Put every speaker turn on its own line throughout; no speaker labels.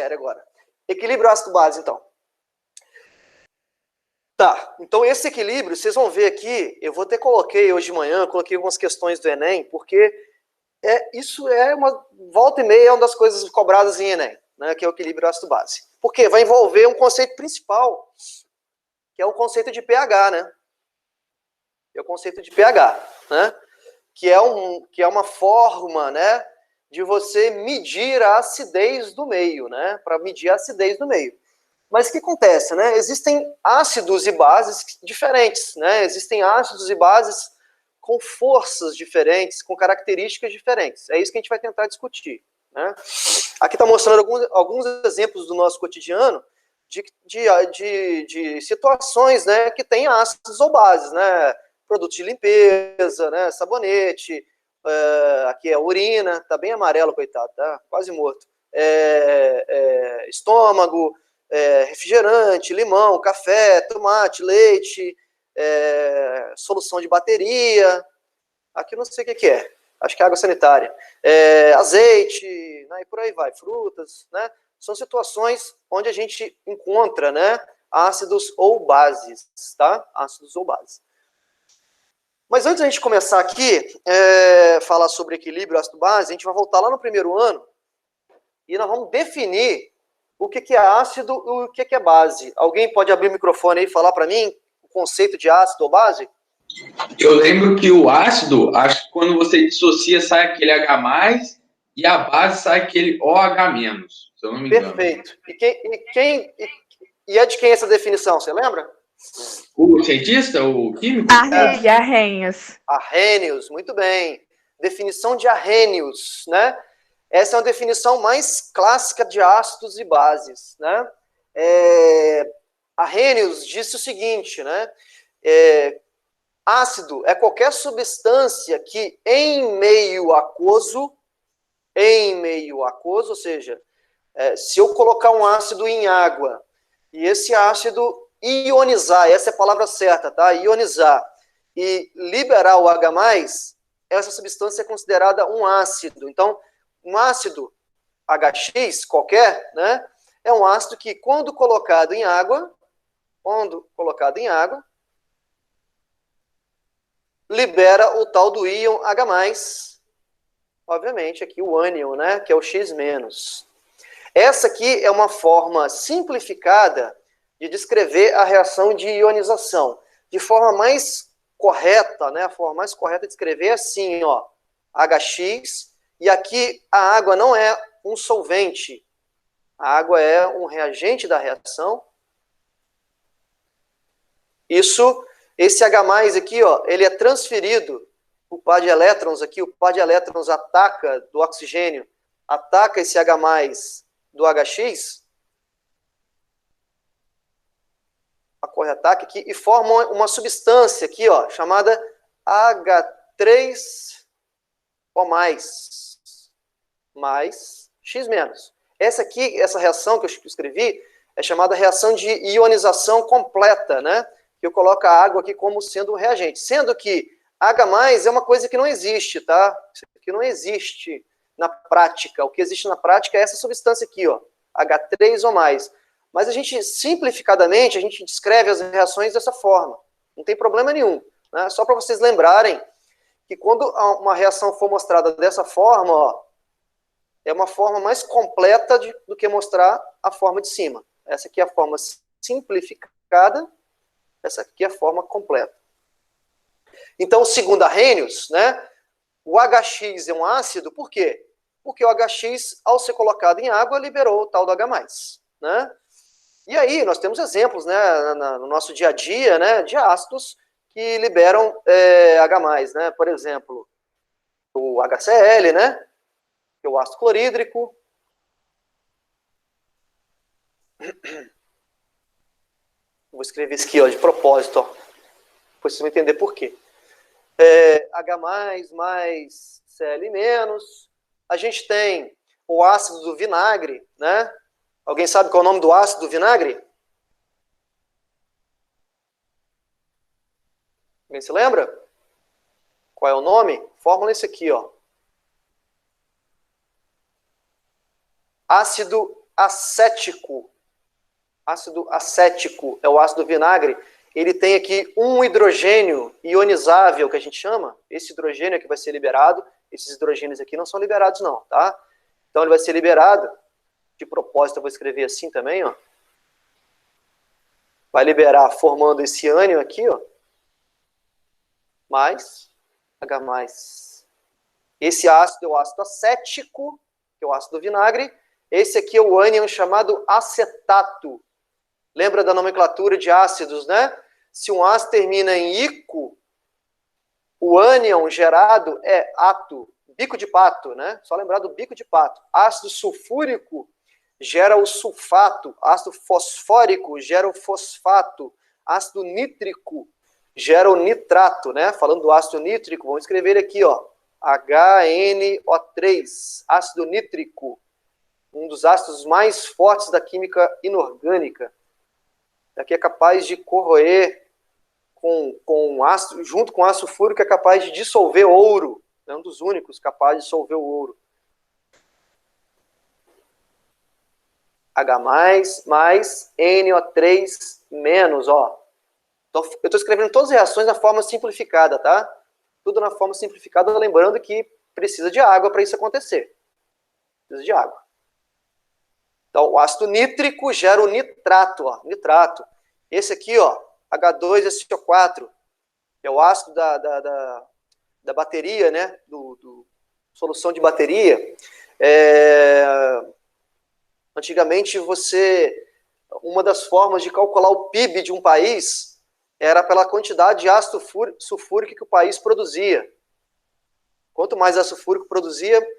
agora. Equilíbrio ácido-base, então. Tá, então esse equilíbrio, vocês vão ver aqui, eu vou coloquei hoje de manhã, coloquei algumas questões do Enem, porque isso é uma volta e meia, é uma das coisas cobradas em Enem, né, que é o equilíbrio ácido-base. Porque vai envolver um conceito principal, que é o conceito de pH, né? É o conceito de pH, né? Que é uma forma, né, de você medir a acidez do meio, né? Para medir a acidez do meio. Mas o que acontece, né? Existem ácidos e bases diferentes, né? Existem ácidos e bases com forças diferentes, com características diferentes. É isso que a gente vai tentar discutir, né? Aqui está mostrando alguns exemplos do nosso cotidiano de situações, né, que tem ácidos ou bases, né? Produto de limpeza, né? Sabonete, aqui é urina, tá bem amarelo, coitado, tá quase morto. Estômago, refrigerante, limão, café, tomate, leite, solução de bateria, aqui não sei o que é, acho que é água sanitária, azeite, né, e por aí vai, frutas, né, são situações onde a gente encontra, né, ácidos ou bases, tá? Ácidos ou bases. Mas antes da gente começar aqui, falar sobre equilíbrio ácido-base, a gente vai voltar lá no primeiro ano e nós vamos definir o que é ácido e o que é base. Alguém pode abrir o microfone aí e falar para mim o conceito de ácido ou base?
Eu lembro que o ácido, acho que quando você dissocia, sai aquele H+, e a base sai aquele OH-, se eu não me engano.
Perfeito. E é de quem essa definição, você lembra?
O cientista, o químico?
De Arrhenius.
Arrhenius, muito bem. Definição de Arrhenius, né? Essa é uma definição mais clássica de ácidos e bases, né? Arrhenius disse o seguinte, né? Ácido é qualquer substância que em meio aquoso, ou seja, se eu colocar um ácido em água e esse ácido ionizar, essa é a palavra certa, tá? Ionizar e liberar o H+, essa substância é considerada um ácido. Então, um ácido HX qualquer, né, é um ácido que quando colocado em água, libera o tal do íon H+, obviamente aqui o ânion, né, que é o X-. Essa aqui é uma forma simplificada de descrever a reação de ionização. De forma mais correta, né, a forma mais correta de escrever é assim, ó, HX, e aqui a água não é um solvente, a água é um reagente da reação. Esse H+ aqui, ó, ele é transferido, o par de elétrons aqui, o par de elétrons ataca do oxigênio, ataca esse H+ do HX, ocorre ataque aqui, e forma uma substância aqui, ó, chamada H3O+, mais X-. Essa reação que eu escrevi, é chamada reação de ionização completa, né? Que eu coloco a água aqui como sendo um reagente. Sendo que H+ é uma coisa que não existe, tá? Isso aqui não existe na prática. O que existe na prática é essa substância aqui, ó, H3O+. Mas a gente, simplificadamente, a gente descreve as reações dessa forma. Não tem problema nenhum, né? Só para vocês lembrarem que quando uma reação for mostrada dessa forma, ó, é uma forma mais completa do que mostrar a forma de cima. Essa aqui é a forma simplificada, essa aqui é a forma completa. Então, segundo Arrhenius, né, o HX é um ácido, por quê? Porque o HX, ao ser colocado em água, liberou o tal do H+, né? E aí, nós temos exemplos, né, no nosso dia a dia, né, de ácidos que liberam H+, né? Por exemplo, o HCl, né, que é o ácido clorídrico. Vou escrever isso aqui, ó, de propósito, ó. Depois vocês vão entender por quê. H+, mais Cl-. A gente tem o ácido do vinagre, né? Alguém sabe qual é o nome do ácido do vinagre? Alguém se lembra? Qual é o nome? Fórmula esse aqui, ó. Ácido acético. Ácido acético é o ácido vinagre. Ele tem aqui um hidrogênio ionizável, que a gente chama. Esse hidrogênio é que vai ser liberado. Esses hidrogênios aqui não são liberados, não, tá? Então, ele vai ser liberado. De propósito, eu vou escrever assim também, ó. Vai liberar formando esse ânion aqui, ó. Mais H+. Esse ácido é o ácido acético, que é o ácido vinagre. Esse aqui é o ânion chamado acetato. Lembra da nomenclatura de ácidos, né? Se um ácido termina em ico, o ânion gerado é ato, bico de pato, né? Só lembrar do bico de pato. Ácido sulfúrico gera o sulfato. Ácido fosfórico gera o fosfato. Ácido nítrico gera o nitrato, né? Falando do ácido nítrico, vamos escrever aqui, ó. HNO3, ácido nítrico. Um dos ácidos mais fortes da química inorgânica. Aqui é capaz de corroer com ácido, junto com ácido fúrico, é capaz de dissolver ouro. É um dos únicos capazes de dissolver o ouro. H+, mais NO3 menos, ó. Então, eu estou escrevendo todas as reações na forma simplificada, tá? Tudo na forma simplificada, lembrando que precisa de água para isso acontecer. Precisa de água. Então, o ácido nítrico gera o nitrato, ó, nitrato. Esse aqui, ó, H2SO4, é o ácido da bateria, né, solução de bateria. Antigamente, uma das formas de calcular o PIB de um país era pela quantidade de ácido sulfúrico que o país produzia. Quanto mais ácido sulfúrico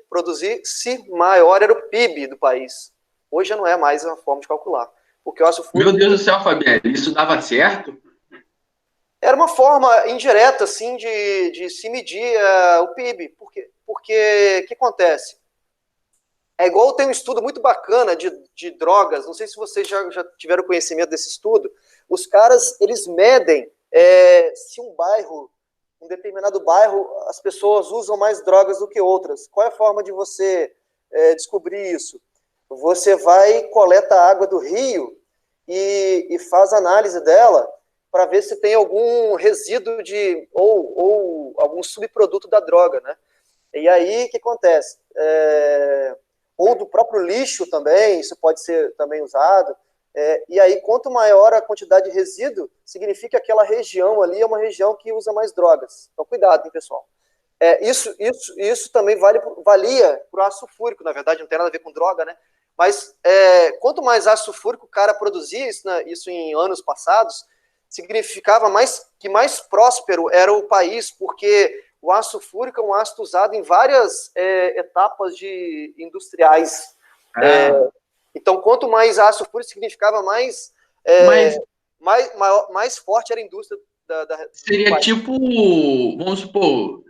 produzisse, maior era o PIB do país. Hoje já não é mais uma forma de calcular. Porque o ácido sulfúrico...
Meu Deus do céu, Fabiano, isso dava certo?
Era uma forma indireta, assim, de se medir o PIB. Porque o que acontece? É igual tem um estudo muito bacana de drogas, não sei se vocês já tiveram conhecimento desse estudo. Os caras, eles medem se um determinado bairro, as pessoas usam mais drogas do que outras. Qual é a forma de você descobrir isso? Você vai, coleta a água do rio e faz análise dela para ver se tem algum resíduo ou algum subproduto da droga, né? E aí, o que acontece? Ou do próprio lixo também, isso pode ser também usado. E aí, quanto maior a quantidade de resíduo, significa que aquela região ali é uma região que usa mais drogas. Então, cuidado, hein, pessoal. Isso também valia para o ácido sulfúrico, na verdade, não tem nada a ver com droga, né? Mas quanto mais ácido sulfúrico o cara produzia, isso em anos passados, significava que mais próspero era o país, porque o ácido sulfúrico é um ácido usado em várias etapas industriais. Então, quanto mais ácido sulfúrico, significava mais forte era a indústria
seria tipo, vamos supor,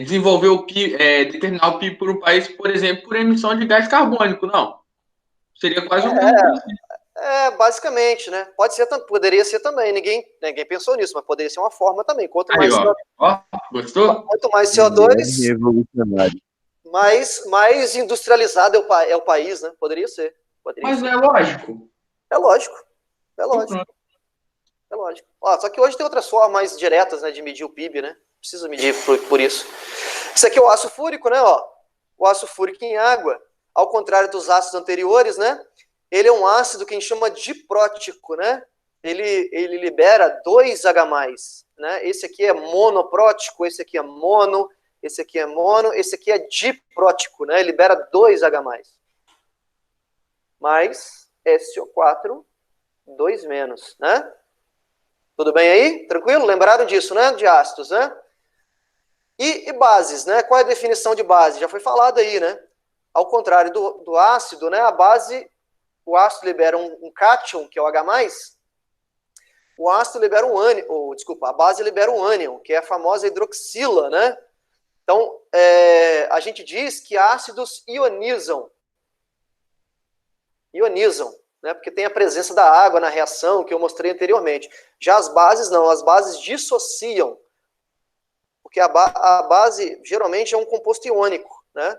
desenvolver o PIB, determinar o PIB por um país, por exemplo, por emissão de gás carbônico, não? Seria quase um...
basicamente, né? Poderia ser também. Ninguém pensou nisso, mas poderia ser uma forma também. Quanto mais
gostou?
Quanto mais CO2, mais industrializado é o país, né? Poderia ser.
Mas não é lógico?
É lógico. É lógico. Só que hoje tem outras formas mais diretas, né, de medir o PIB, né? Precisa medir por isso. Isso aqui é o ácido fúrico, né? O ácido fúrico em água, ao contrário dos ácidos anteriores, né? Ele é um ácido que a gente chama diprótico, né? Ele libera 2H+, né? Esse aqui é monoprótico, esse aqui é mono, esse aqui é mono, esse aqui é diprótico, né? Ele libera 2H+. Mais SO4, 2-, né? Tudo bem aí? Tranquilo? Lembraram disso, né? De ácidos, né? E bases, né? Qual é a definição de base? Já foi falado aí, né? Ao contrário do ácido, né? O ácido libera um cátion, que é o H+, o ácido libera um ânion, a base libera um ânion, que é a famosa hidroxila, né? Então, a gente diz que ácidos ionizam, né? Porque tem a presença da água na reação, que eu mostrei anteriormente. Já as bases não, as bases dissociam, porque a base geralmente é um composto iônico, né?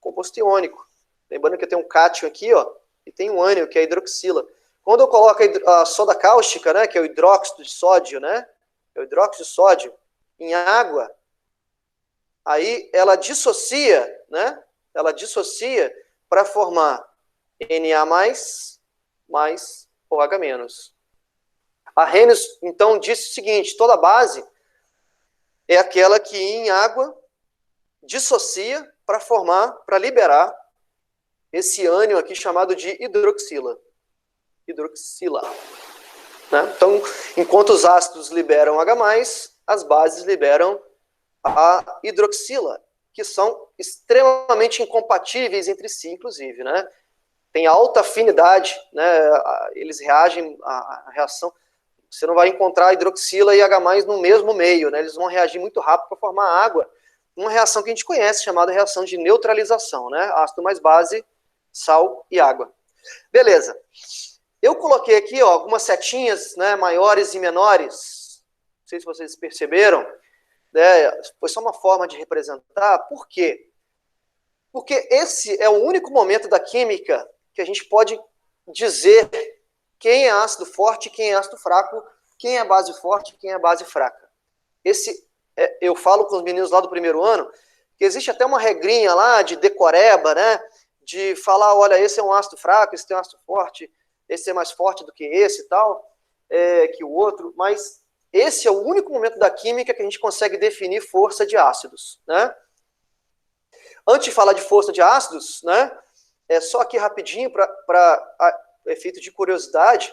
Composto iônico. Lembrando que eu tenho um cátion aqui, ó. e tem um ânion, que é a hidroxila. Quando eu coloco a soda cáustica, né, que é o hidróxido de sódio, né, é o hidróxido de sódio, em água, aí ela dissocia, né, ela dissocia para formar Na+, mais OH-. Arrhenius, então, disse o seguinte, toda base é aquela que em água dissocia para liberar esse ânion aqui chamado de hidroxila. Né? Então, enquanto os ácidos liberam H+, as bases liberam a hidroxila, que são extremamente incompatíveis entre si, inclusive, né? Tem alta afinidade, né? Eles reagem, a reação, você não vai encontrar hidroxila e H+ no mesmo meio, né? Eles vão reagir muito rápido para formar água, uma reação que a gente conhece, chamada reação de neutralização, né? Ácido mais base, sal e água. Beleza. Eu coloquei aqui, ó, algumas setinhas, né, maiores e menores. Não sei se vocês perceberam. Né? Foi só uma forma de representar. Por quê? Porque esse é o único momento da química que a gente pode dizer quem é ácido forte e quem é ácido fraco, quem é base forte e quem é base fraca. Eu falo com os meninos lá do primeiro ano, que existe até uma regrinha lá de decoreba, né? De falar, olha, esse é um ácido fraco, esse tem um ácido forte, esse é mais forte do que esse e tal, que o outro, mas esse é o único momento da química que a gente consegue definir força de ácidos, né? Antes de falar de força de ácidos, né, só aqui rapidinho, para efeito de curiosidade,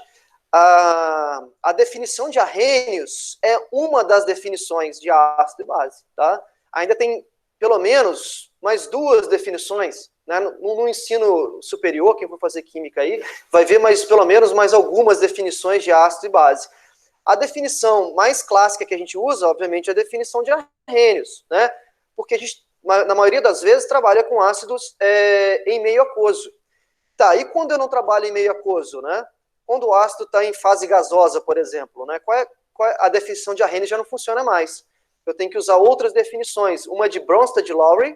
a definição de Arrhenius é uma das definições de ácido e base, tá? Ainda tem, pelo menos, mais duas definições, né? No ensino superior, quem for fazer química aí, vai ver pelo menos mais algumas definições de ácido e base. A definição mais clássica que a gente usa, obviamente, é a definição de Arrhenius, né? Porque a gente, na maioria das vezes, trabalha com ácidos em meio aquoso. Tá, e quando eu não trabalho em meio aquoso, né? Quando o ácido está em fase gasosa, por exemplo, né? A definição de Arrhenius já não funciona mais. Eu tenho que usar outras definições. Uma é de Bronsted-Lowry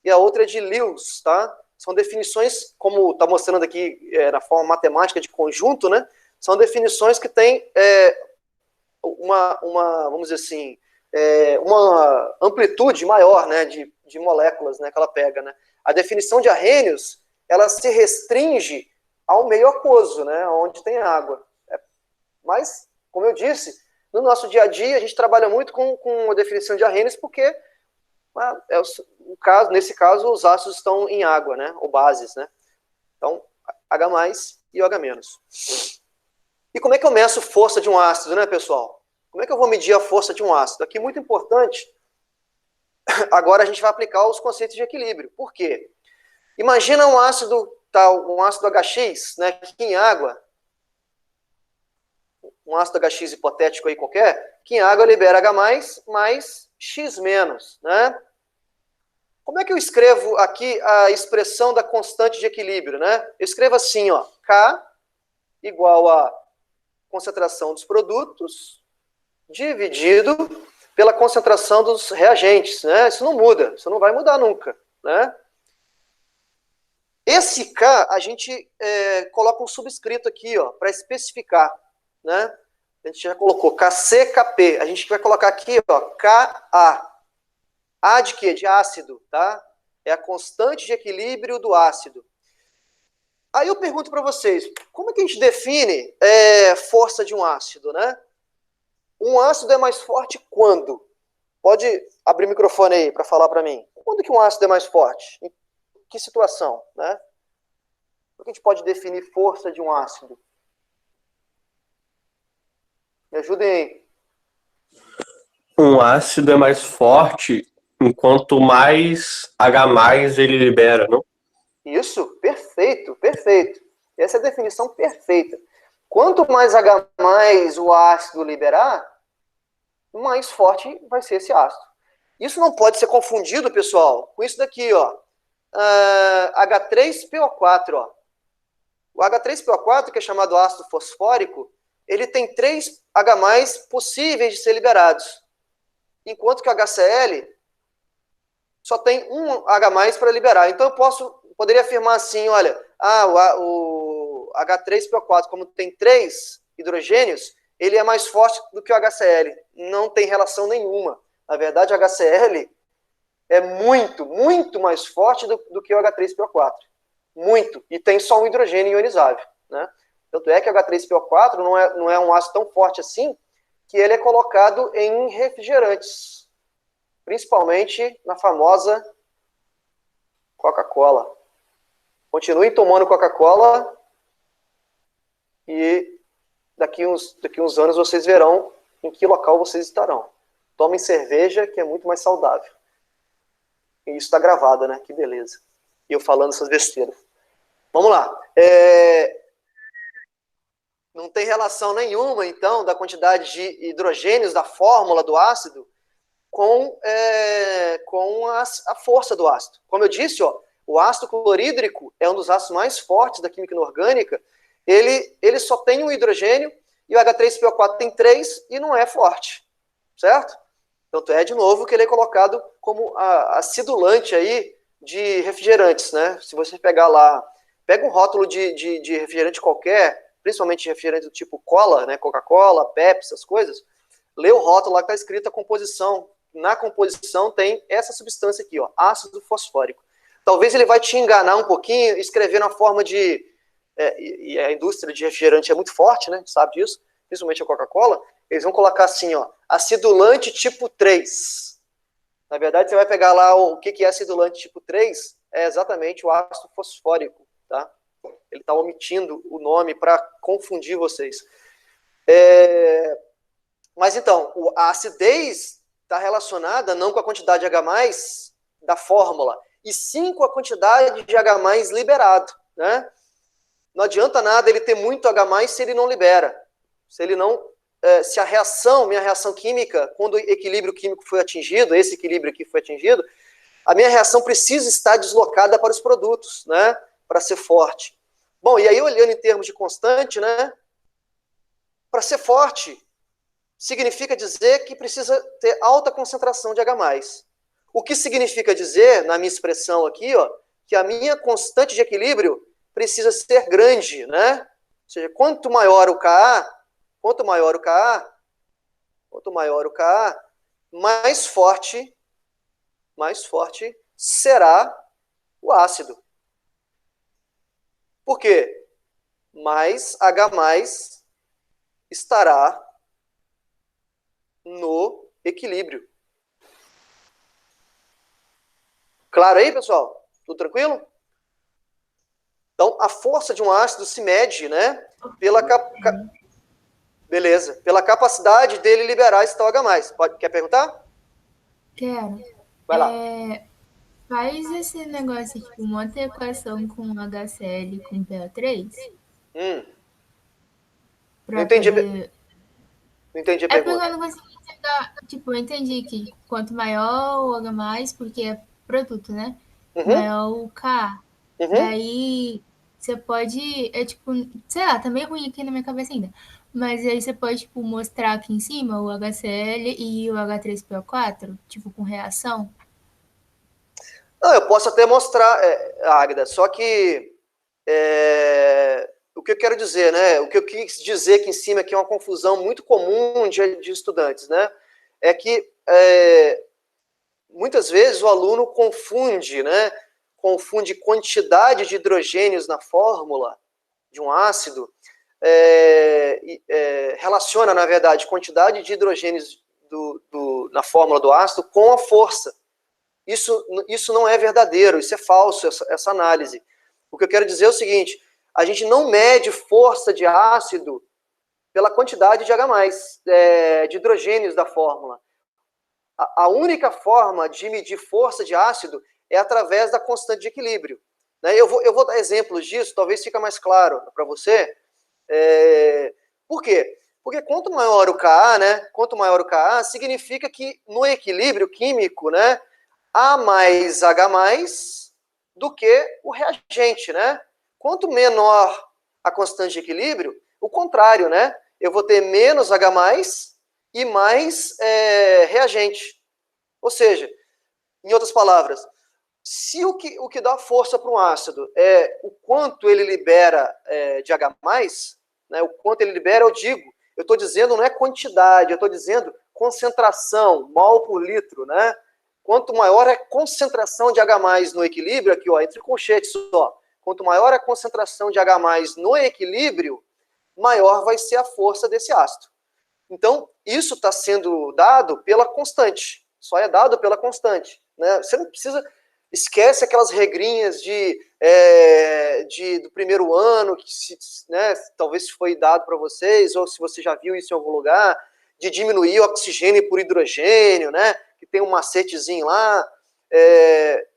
e a outra é de Lewis, tá? São definições, como está mostrando aqui na forma matemática de conjunto, né? São definições que têm vamos dizer assim, uma amplitude maior, né, de moléculas, né, que ela pega, né. A definição de Arrhenius, ela se restringe ao meio aquoso, né, onde tem água. Mas, como eu disse, no nosso dia a dia a gente trabalha muito com a definição de Arrhenius porque, nesse caso, os ácidos estão em água, né, ou bases, né. Então, H+ e OH-. E como é que eu meço força de um ácido, né, pessoal? Como é que eu vou medir a força de um ácido? Aqui, muito importante, agora a gente vai aplicar os conceitos de equilíbrio. Por quê? Imagina um ácido HX, né, que em água, um ácido HX hipotético aí qualquer, que em água libera H+, mais X-, né? Como é que eu escrevo aqui a expressão da constante de equilíbrio, né? Eu escrevo assim, ó, K igual a concentração dos produtos dividido pela concentração dos reagentes, né? Isso não muda, isso não vai mudar nunca, né? Esse K, a gente coloca um subscrito aqui, ó, para especificar, né? A gente já colocou KC, a gente vai colocar aqui, ó, Ka. A de quê? De ácido, tá? É a constante de equilíbrio do ácido. Aí eu pergunto para vocês, como é que a gente define força de um ácido, né? Um ácido é mais forte quando? Pode abrir o microfone aí para falar para mim. Quando que um ácido é mais forte? Em que situação, né? Como que a gente pode definir força de um ácido? Me ajudem aí.
Um ácido é mais forte enquanto mais H+ ele libera, não?
Isso, perfeito, perfeito. Essa é a definição perfeita. Quanto mais H+ o ácido liberar, mais forte vai ser esse ácido. Isso não pode ser confundido, pessoal, com isso daqui, ó. H3PO4, ó. O H3PO4, que é chamado ácido fosfórico, ele tem 3 H+ possíveis de ser liberados. Enquanto que o HCl só tem um H+ para liberar. Então eu poderia afirmar assim, olha, o H3PO4, como tem 3 hidrogênios, ele é mais forte do que o HCl. Não tem relação nenhuma. Na verdade, o HCl é muito, muito mais forte do que o H3PO4. Muito. E tem só um hidrogênio ionizável, né? Tanto é que o H3PO4 não é um ácido tão forte assim que ele é colocado em refrigerantes. Principalmente na famosa Coca-Cola. Continuem tomando Coca-Cola e daqui uns anos vocês verão em que local vocês estarão. Tomem cerveja, que é muito mais saudável. E isso está gravado, né? Que beleza. E eu falando essas besteiras. Vamos lá. Não tem relação nenhuma, então, da quantidade de hidrogênios da fórmula do ácido com a força do ácido. Como eu disse, ó, o ácido clorídrico é um dos ácidos mais fortes da química inorgânica. Ele só tem um hidrogênio e o H3PO4 tem 3 e não é forte, certo? Tanto é, de novo, que ele é colocado como acidulante aí de refrigerantes, né? Se você pegar lá, pega um rótulo de refrigerante qualquer, principalmente refrigerante do tipo cola, né? Coca-Cola, Pepsi, essas coisas, lê o rótulo lá que está escrito a composição. Na composição tem essa substância aqui, ó, ácido fosfórico. Talvez ele vai te enganar um pouquinho, escrever na forma de... e a indústria de refrigerante é muito forte, né? Sabe disso? Principalmente a Coca-Cola. Eles vão colocar assim, ó, acidulante tipo 3. Na verdade, você vai pegar lá o que é acidulante tipo 3, é exatamente o ácido fosfórico, tá? Ele está omitindo o nome para confundir vocês. Mas então, a acidez está relacionada não com a quantidade de H+, da fórmula, e sim com a quantidade de H+ liberado, né? Não adianta nada ele ter muito H+ se ele não libera. Se ele não... se a reação, minha reação química, quando o equilíbrio químico foi atingido, esse equilíbrio aqui foi atingido, a minha reação precisa estar deslocada para os produtos, né? Para ser forte. Bom, e aí olhando em termos de constante, né? Para ser forte, significa dizer que precisa ter alta concentração de H+. O que significa dizer, na minha expressão aqui, ó, que a minha constante de equilíbrio precisa ser grande, né? Ou seja, quanto maior o Ka, mais forte será o ácido. Por quê? Mais H+ estará no equilíbrio. Claro aí, pessoal? Tudo tranquilo? Então, a força de um ácido se mede, né, pela capacidade dele liberar esse tal H+. Quer perguntar?
Quero.
Vai lá.
Faz esse negócio, tipo, monta a equação com HCl com PO3.
Não entendi,
Poder...
não entendi a
porque
pergunta.
eu não consegui entender. Tipo, eu entendi que quanto maior o H+, porque é produto, né? Maior o K. Daí você pode. É tipo, sei lá, tá meio ruim aqui na minha cabeça ainda. Mas aí você pode, tipo, mostrar aqui em cima o HCl e o H3PO4, tipo, com reação.
Não, eu posso até mostrar, Águida, só que o que eu quero dizer, né? O que eu quis dizer aqui em cima, que é uma confusão muito comum de estudantes, né? É que muitas vezes o aluno confunde, né? Confunde quantidade de hidrogênios na fórmula de um ácido, relaciona, na verdade, quantidade de hidrogênios na fórmula do ácido com a força. Isso não é verdadeiro, isso é falso, essa análise. O que eu quero dizer é o seguinte: a gente não mede força de ácido pela quantidade de H+, de hidrogênios da fórmula. A única forma de medir força de ácido é através da constante de equilíbrio. Né? Eu vou dar exemplos disso, talvez fique mais claro para você. Por quê? Porque quanto maior o Ka, né? Quanto maior o Ka, significa que no equilíbrio químico, né, há mais H+ do que o reagente, né? Quanto menor a constante de equilíbrio, o contrário, né? Eu vou ter menos H+ e mais reagente. Ou seja, em outras palavras, Se o que dá força para um ácido é o quanto ele libera de H+, né, o quanto ele libera, eu estou dizendo não é quantidade, eu estou dizendo concentração, mol por litro, né? Quanto maior é a concentração de H+ no equilíbrio, aqui, ó, entre colchetes, ó, quanto maior a concentração de H+ no equilíbrio, maior vai ser a força desse ácido. Então, isso está sendo dado pela constante, só é dado pela constante, né? Você não precisa, esquece aquelas regrinhas do primeiro ano, que né, talvez foi dado para vocês, ou se você já viu isso em algum lugar, de diminuir o oxigênio por hidrogênio, né? Que tem um macetezinho lá.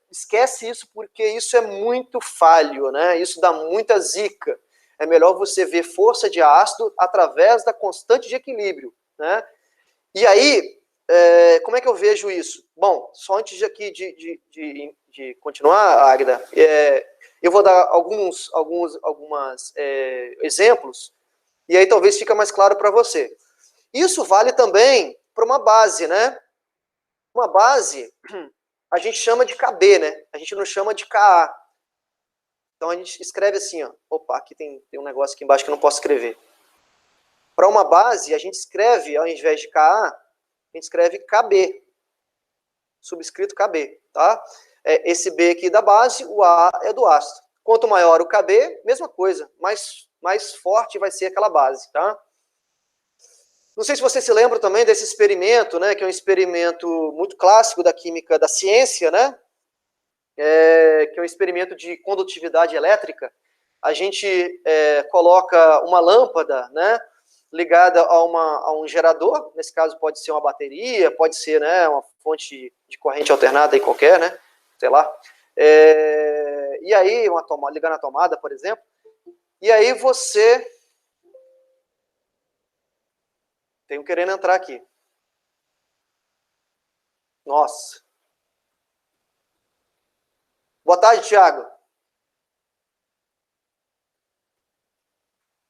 Esquece isso, porque isso é muito falho, né? Isso dá muita zica. É melhor você ver força de ácido através da constante de equilíbrio, né? E aí, como é que eu vejo isso? Bom, só antes de continuar, Águida, eu vou dar alguns exemplos, e aí talvez fique mais claro para você. Isso vale também para uma base, né? Uma base, a gente chama de KB, né? A gente não chama de Ka. Então a gente escreve assim, ó. Opa, aqui tem um negócio aqui embaixo que eu não posso escrever. Para uma base, a gente escreve, ao invés de Ka, a gente escreve KB. Subscrito KB, tá? Esse B aqui da base, o A é do ácido. Quanto maior o KB, mesma coisa. Mais forte vai ser aquela base, tá? Não sei se você se lembra também desse experimento, né, que é um experimento muito clássico da química da ciência, né, que é um experimento de condutividade elétrica. A gente coloca uma lâmpada, né, ligada a um gerador, nesse caso pode ser uma bateria, pode ser, né, uma fonte de corrente alternada aí qualquer, né, sei lá. E aí, ligar na tomada, por exemplo, e aí você... Tenho querendo entrar aqui. Nossa. Boa tarde, Thiago.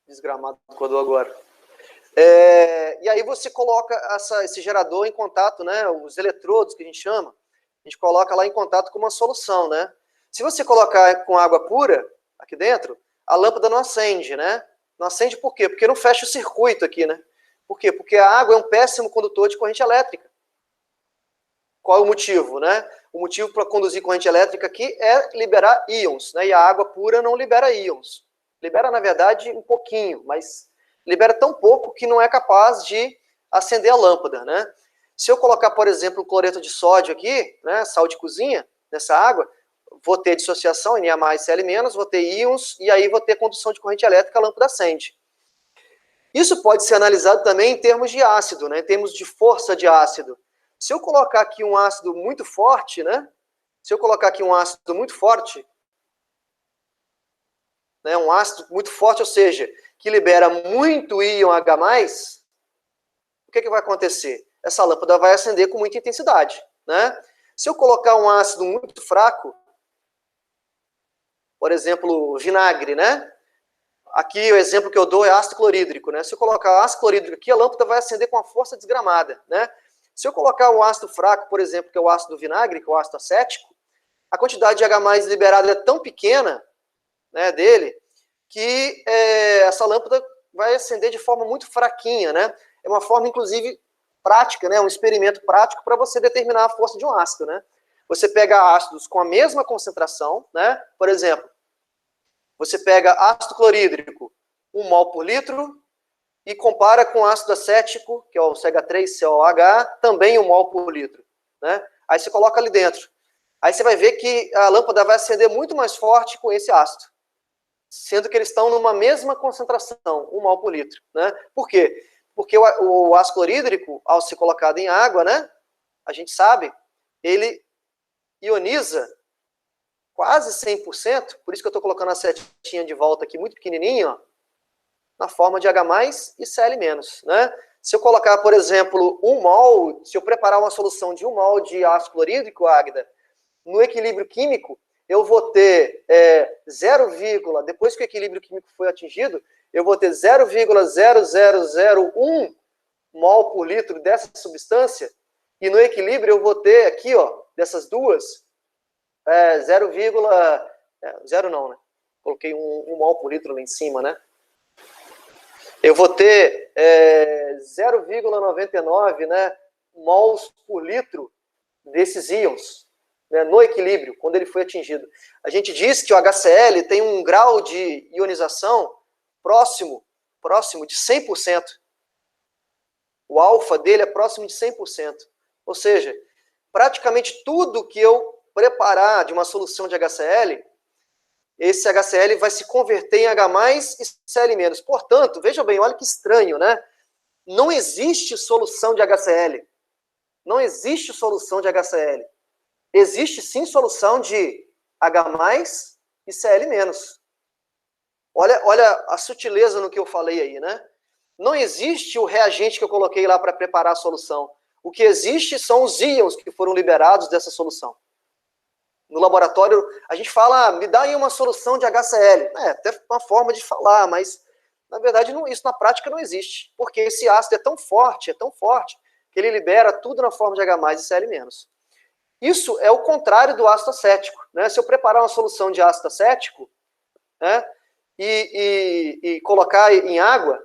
Desgramado quando agora. E aí você coloca esse gerador em contato, né? Os eletrodos que a gente chama, a gente coloca lá em contato com uma solução, né? Se você colocar com água pura aqui dentro, a lâmpada não acende, né? Não acende por quê? Porque não fecha o circuito aqui, né? Por quê? Porque a água é um péssimo condutor de corrente elétrica. Qual é o motivo, né? O motivo para conduzir corrente elétrica aqui é liberar íons, né? E a água pura não libera íons. Libera, na verdade, um pouquinho, mas libera tão pouco que não é capaz de acender a lâmpada, né? Se eu colocar, por exemplo, o cloreto de sódio aqui, né, sal de cozinha, nessa água, vou ter dissociação, Na+, Cl-, vou ter íons, e aí vou ter condução de corrente elétrica, a lâmpada acende. Isso pode ser analisado também em termos de ácido, né? Em termos de força de ácido. Se eu colocar aqui um ácido muito forte, né? Se eu colocar aqui um ácido muito forte, né? Um ácido muito forte, ou seja, que libera muito íon H+, o que vai acontecer? Essa lâmpada vai acender com muita intensidade, né? Se eu colocar um ácido muito fraco, por exemplo, vinagre, né? Aqui o exemplo que eu dou é ácido clorídrico, né? Se eu colocar ácido clorídrico aqui, a lâmpada vai acender com uma força desgramada, né? Se eu colocar o ácido fraco, por exemplo, que é o ácido do vinagre, que é o ácido acético, a quantidade de H+ liberada é tão pequena, né, dele, que essa lâmpada vai acender de forma muito fraquinha, né? É uma forma, inclusive, prática, né? Um experimento prático para você determinar a força de um ácido, né? Você pega ácidos com a mesma concentração, né? Por exemplo, você pega ácido clorídrico, 1 mol por litro, e compara com ácido acético, que é o CH3COH, também 1 mol por litro, né? Aí você coloca ali dentro. Aí você vai ver que a lâmpada vai acender muito mais forte com esse ácido, sendo que eles estão numa mesma concentração, 1 mol por litro, né? Por quê? Porque o ácido clorídrico, ao ser colocado em água, né? A gente sabe, ele ioniza quase 100%, por isso que eu estou colocando a setinha de volta aqui, muito pequenininho, ó, na forma de H+ e Cl-, né? Se eu colocar, por exemplo, 1 mol, se eu preparar uma solução de 1 mol de ácido clorídrico, Águida, no equilíbrio químico, eu vou ter depois que o equilíbrio químico foi atingido, eu vou ter 0,0001 mol por litro dessa substância, e no equilíbrio eu vou ter aqui, ó, dessas duas, 0 não, né? Coloquei 1 mol por litro lá em cima, né? Eu vou ter 0,99, né, mols por litro desses íons, né, no equilíbrio, quando ele foi atingido. A gente diz que o HCl tem um grau de ionização próximo de 100%. O alfa dele é próximo de 100%. Ou seja, praticamente tudo que eu preparar de uma solução de HCl, esse HCl vai se converter em H+, e Cl-. Portanto, veja bem, olha que estranho, né? Não existe solução de HCl. Não existe solução de HCl. Existe sim solução de H+ e Cl-. Olha a sutileza no que eu falei aí, né? Não existe o reagente que eu coloquei lá para preparar a solução. O que existe são os íons que foram liberados dessa solução. No laboratório, a gente fala, me dá aí uma solução de HCl. É até uma forma de falar, mas, na verdade, isso na prática não existe. Porque esse ácido é tão forte, que ele libera tudo na forma de H+ e Cl-. Isso é o contrário do ácido acético, né? Se eu preparar uma solução de ácido acético, né, e colocar em água,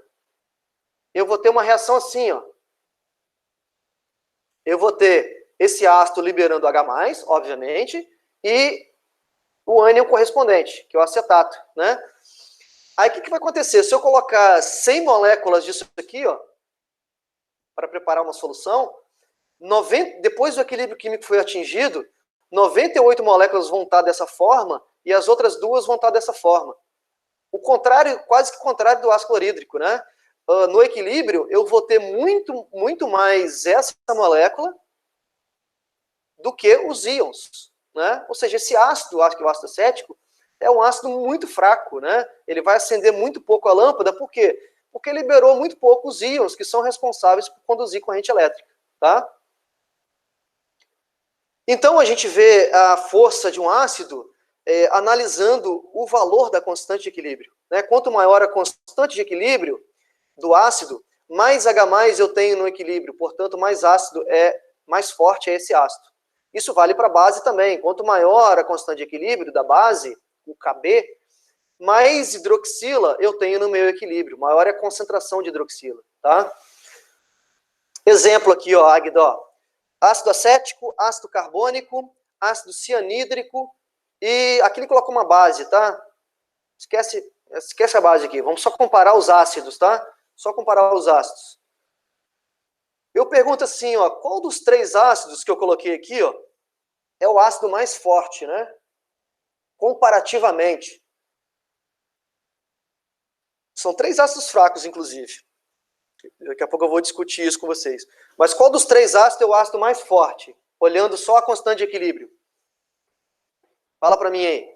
eu vou ter uma reação assim, ó. Eu vou ter esse ácido liberando H+, obviamente, e o ânion correspondente, que é o acetato, né? Aí o que vai acontecer? Se eu colocar 100 moléculas disso aqui, ó, para preparar uma solução, depois do equilíbrio químico foi atingido, 98 moléculas vão estar dessa forma e as outras 2 vão estar dessa forma. O contrário, quase que o contrário do ácido clorídrico, né? No equilíbrio, eu vou ter muito mais essa molécula do que os íons, né? Ou seja, esse ácido, o ácido acético, é um ácido muito fraco, né? Ele vai acender muito pouco a lâmpada, por quê? Porque liberou muito pouco os íons, que são responsáveis por conduzir corrente elétrica, tá? Então, a gente vê a força de um ácido analisando o valor da constante de equilíbrio, né? Quanto maior a constante de equilíbrio do ácido, mais H+ eu tenho no equilíbrio, portanto, mais forte é esse ácido. Isso vale para a base também. Quanto maior a constante de equilíbrio da base, o Kb, mais hidroxila eu tenho no meu equilíbrio, maior é a concentração de hidroxila, tá? Exemplo aqui, ó, Agda, ó. Ácido acético, ácido carbônico, ácido cianídrico e aqui ele colocou uma base, tá? Esquece a base aqui. Vamos só comparar os ácidos, tá? Só comparar os ácidos. Eu pergunto assim, ó, qual dos 3 ácidos que eu coloquei aqui, ó, é o ácido mais forte, né? Comparativamente. São 3 ácidos fracos, inclusive. Daqui a pouco eu vou discutir isso com vocês. Mas qual dos 3 ácidos é o ácido mais forte? Olhando só a constante de equilíbrio. Fala para mim aí.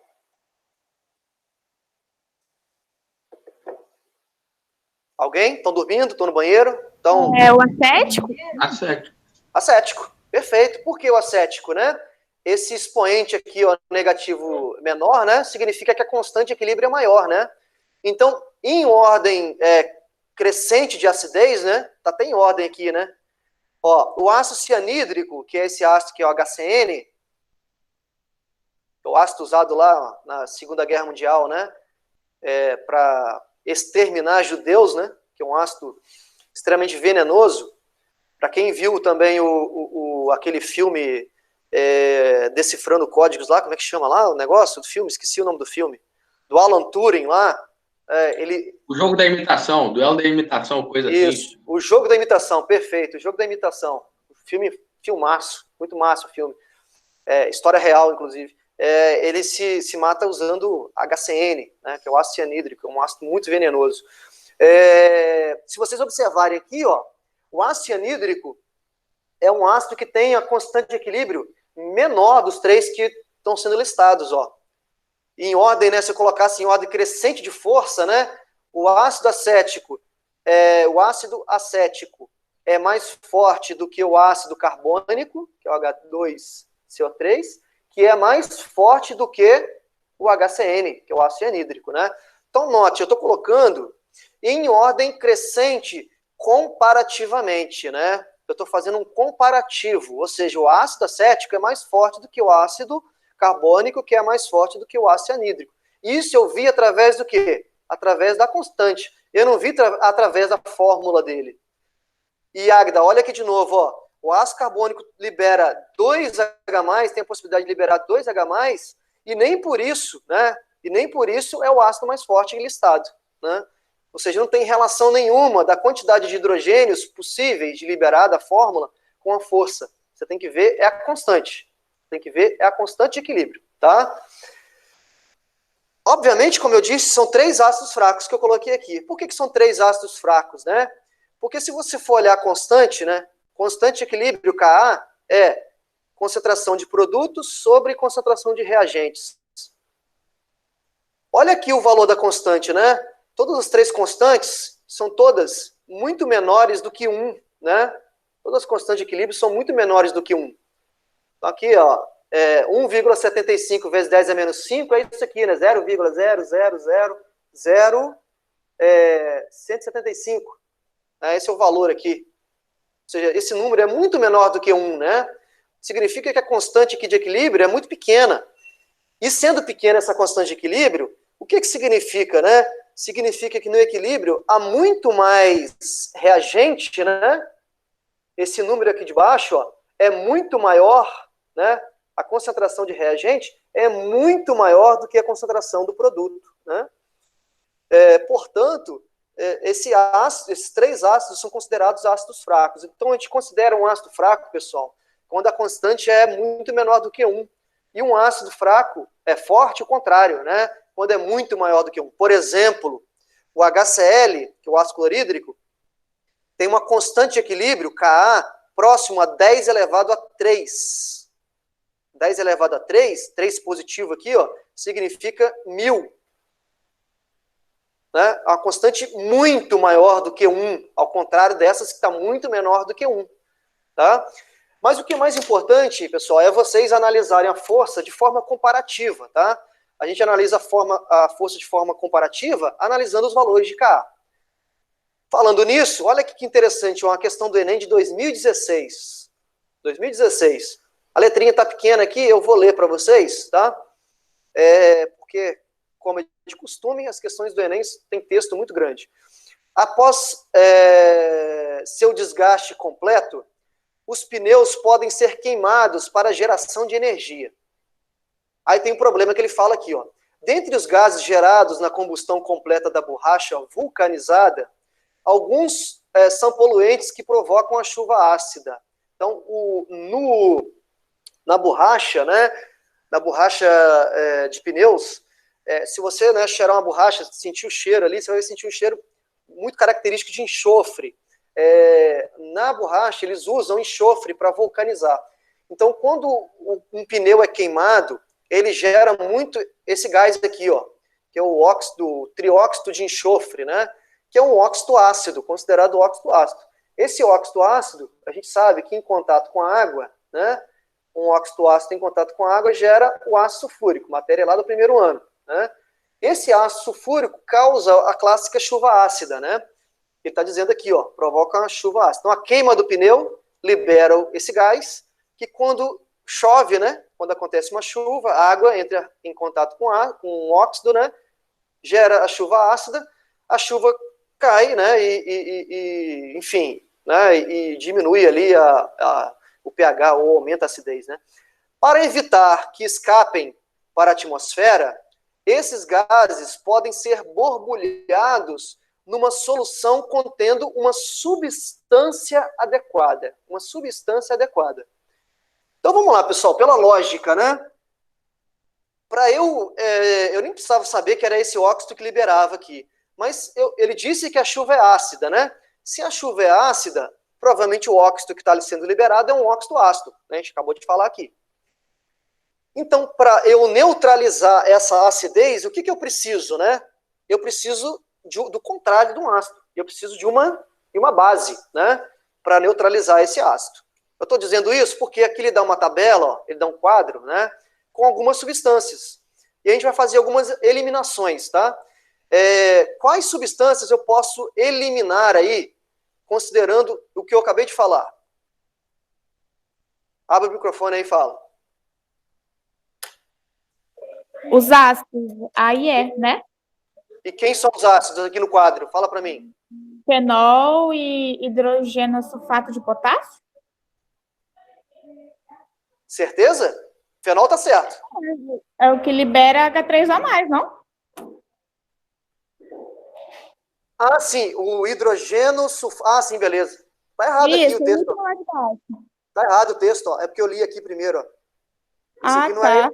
Alguém? Estão dormindo? Estão no banheiro?
É o acético?
Acético. Perfeito. Por que o acético, né? Esse expoente aqui, ó, negativo menor, né? Significa que a constante de equilíbrio é maior, né? Então, em ordem crescente de acidez, né? Tá até em ordem aqui, né? Ó, o ácido cianídrico, que é esse ácido que é o HCN, o ácido usado lá na Segunda Guerra Mundial, né? Para exterminar judeus, né? Que é um ácido extremamente venenoso. Para quem viu também aquele filme Decifrando Códigos lá, como é que chama lá o negócio do filme? Esqueci o nome do filme. Do Alan Turing lá.
O jogo da imitação, duelo da imitação, coisa assim.
Isso, o jogo da imitação, perfeito. O jogo da imitação. Filmaço, muito massa o filme. História real, inclusive. Ele se mata usando HCN, né, que é o ácido cianídrico, um ácido muito venenoso. Se vocês observarem aqui, ó, o ácido cianídrico é um ácido que tem a constante de equilíbrio menor dos 3 que estão sendo listados, ó. Em ordem, né, se eu colocasse em ordem crescente de força, né, o ácido acético é mais forte do que o ácido carbônico, que é o H2CO3, que é mais forte do que o HCN, que é o ácido cianídrico, né? Então, note, eu estou colocando em ordem crescente comparativamente, né? Eu estou fazendo um comparativo, ou seja, o ácido acético é mais forte do que o ácido carbônico, que é mais forte do que o ácido cianídrico. Isso eu vi através do quê? Através da constante. Eu não vi através da fórmula dele. E, Águida, olha aqui de novo, ó. O ácido carbônico libera 2H+, tem a possibilidade de liberar 2H+, e nem por isso, né? E nem por isso é o ácido mais forte listado, né? Ou seja, não tem relação nenhuma da quantidade de hidrogênios possíveis de liberar da fórmula com a força. Você tem que ver é a constante. Tem que ver é a constante de equilíbrio, tá? Obviamente, como eu disse, são 3 ácidos fracos que eu coloquei aqui. Por que são 3 ácidos fracos, né? Porque se você for olhar a constante, né? Constante de equilíbrio, Ka, é concentração de produtos sobre concentração de reagentes. Olha aqui o valor da constante, né? Todas as 3 constantes são todas muito menores do que 1, né? Todas as constantes de equilíbrio são muito menores do que 1. Então aqui, ó, 1,75 vezes 10 a menos 5 é isso aqui, né? 0,0000175. Esse é o valor aqui. Ou seja, esse número é muito menor do que 1, né? Significa que a constante aqui de equilíbrio é muito pequena. E sendo pequena essa constante de equilíbrio, o que significa, né? Significa que no equilíbrio há muito mais reagente, né? Esse número aqui de baixo, ó, é muito maior, né? A concentração de reagente é muito maior do que a concentração do produto, né? Portanto, esses 3 ácidos são considerados ácidos fracos. Então, a gente considera um ácido fraco, pessoal, quando a constante é muito menor do que 1. E um ácido fraco é forte, o contrário, né? Quando é muito maior do que 1. Por exemplo, o HCl, que é o ácido clorídrico, tem uma constante de equilíbrio, Ka, próximo a 10 elevado a 3. 10 elevado a 3, 3 positivo aqui, ó, significa 1000. Né? Uma constante muito maior do que 1, ao contrário dessas que está muito menor do que 1. Tá? Mas o que é mais importante, pessoal, é vocês analisarem a força de forma comparativa. Tá? A gente analisa a força de forma comparativa analisando os valores de Ka. Falando nisso, olha que interessante, uma questão do Enem de 2016. 2016. A letrinha está pequena aqui, eu vou ler para vocês, tá? Porque, como é de costume, as questões do Enem têm texto muito grande. Após seu desgaste completo, os pneus podem ser queimados para geração de energia. Aí tem um problema que ele fala aqui, ó. Dentre os gases gerados na combustão completa da borracha vulcanizada, alguns são poluentes que provocam a chuva ácida. Então, na borracha, né? Na borracha de pneus, se você, né, cheirar uma borracha, sentir o cheiro ali, você vai sentir um cheiro muito característico de enxofre. Na borracha, eles usam enxofre para vulcanizar. Então, quando um pneu é queimado, ele gera muito esse gás aqui, ó, que é o trióxido de enxofre, né? Que é um óxido ácido, considerado óxido ácido. Esse óxido ácido, a gente sabe que em contato com a água, né? Um óxido ácido em contato com a água gera o ácido sulfúrico, matéria lá do primeiro ano, né? Esse ácido sulfúrico causa a clássica chuva ácida, né? Ele está dizendo aqui, ó, provoca uma chuva ácida. Então, a queima do pneu libera esse gás, que quando chove, né? Quando acontece uma chuva, a água entra em contato com o óxido, né? Gera a chuva ácida, a chuva cai, né? Enfim, né? E diminui ali o pH ou aumenta a acidez, né? Para evitar que escapem para a atmosfera, esses gases podem ser borbulhados numa solução contendo uma substância adequada. Uma substância adequada. Então vamos lá, pessoal, pela lógica, né? Para eu nem precisava saber que era esse óxido que liberava aqui. Mas ele disse que a chuva é ácida, né? Se a chuva é ácida, provavelmente o óxido que está sendo liberado é um óxido ácido, né? A gente acabou de falar aqui. Então, para eu neutralizar essa acidez, o que eu preciso, né? Eu preciso do contrário de um ácido. Eu preciso de uma base, né? Para neutralizar esse ácido. Eu estou dizendo isso porque aqui ele dá uma tabela, ó, ele dá um quadro, né? Com algumas substâncias. E a gente vai fazer algumas eliminações, tá? Quais substâncias eu posso eliminar aí, considerando o que eu acabei de falar? Abre o microfone aí e fala.
Os ácidos, aí né?
E quem são os ácidos aqui no quadro? Fala para mim.
Fenol e hidrogênio sulfato de potássio?
Certeza? Fenol tá certo.
É o que libera H3O+, não?
Ah, sim, o hidrogênio sulfato. Ah, sim, beleza. Tá errado aqui
Isso,
o texto.
muito lá de baixo.
Tá errado o texto, ó. É porque eu li aqui primeiro, ó. Isso aqui não
tá.
é.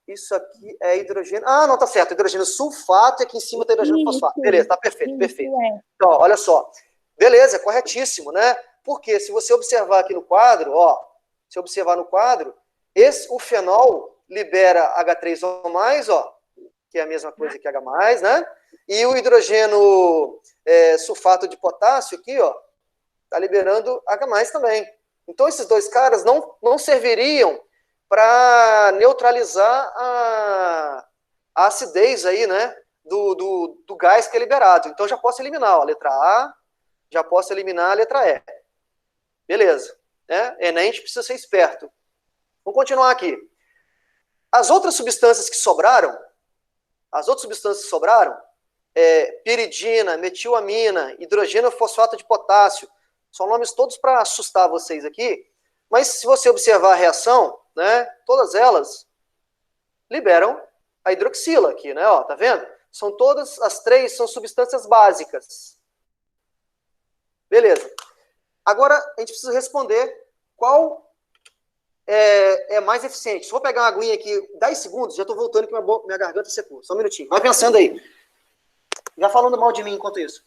Isso aqui é hidrogênio. Ah, não, tá certo. Hidrogênio sulfato e aqui em cima tem hidrogênio fosfato. Beleza, tá perfeito, perfeito. Então, olha só. Beleza, corretíssimo, né? Porque se você observar aqui no quadro, ó, se observar no quadro, o fenol libera H3O+, ó, que é a mesma coisa que H+, né? E o hidrogênio sulfato de potássio aqui, ó, tá liberando H+ também. Então, esses dois caras não serviriam para neutralizar a acidez aí, né, do gás que é liberado. Então, já posso eliminar, ó, a letra A, já posso eliminar a letra E. Beleza. Né? Enem, a gente precisa ser esperto. Vamos continuar aqui. As outras substâncias que sobraram, piridina, metilamina, hidrogênio fosfato de potássio, são nomes todos para assustar vocês aqui, mas se você observar a reação, né, todas elas liberam a hidroxila aqui, né, ó, tá vendo? São todas, as três são substâncias básicas. Beleza. Agora, a gente precisa responder qual é mais eficiente. Se eu vou pegar uma aguinha aqui, 10 segundos, já estou voltando que minha garganta secou. Só um minutinho. Vai pensando aí. Já falando mal de mim enquanto isso.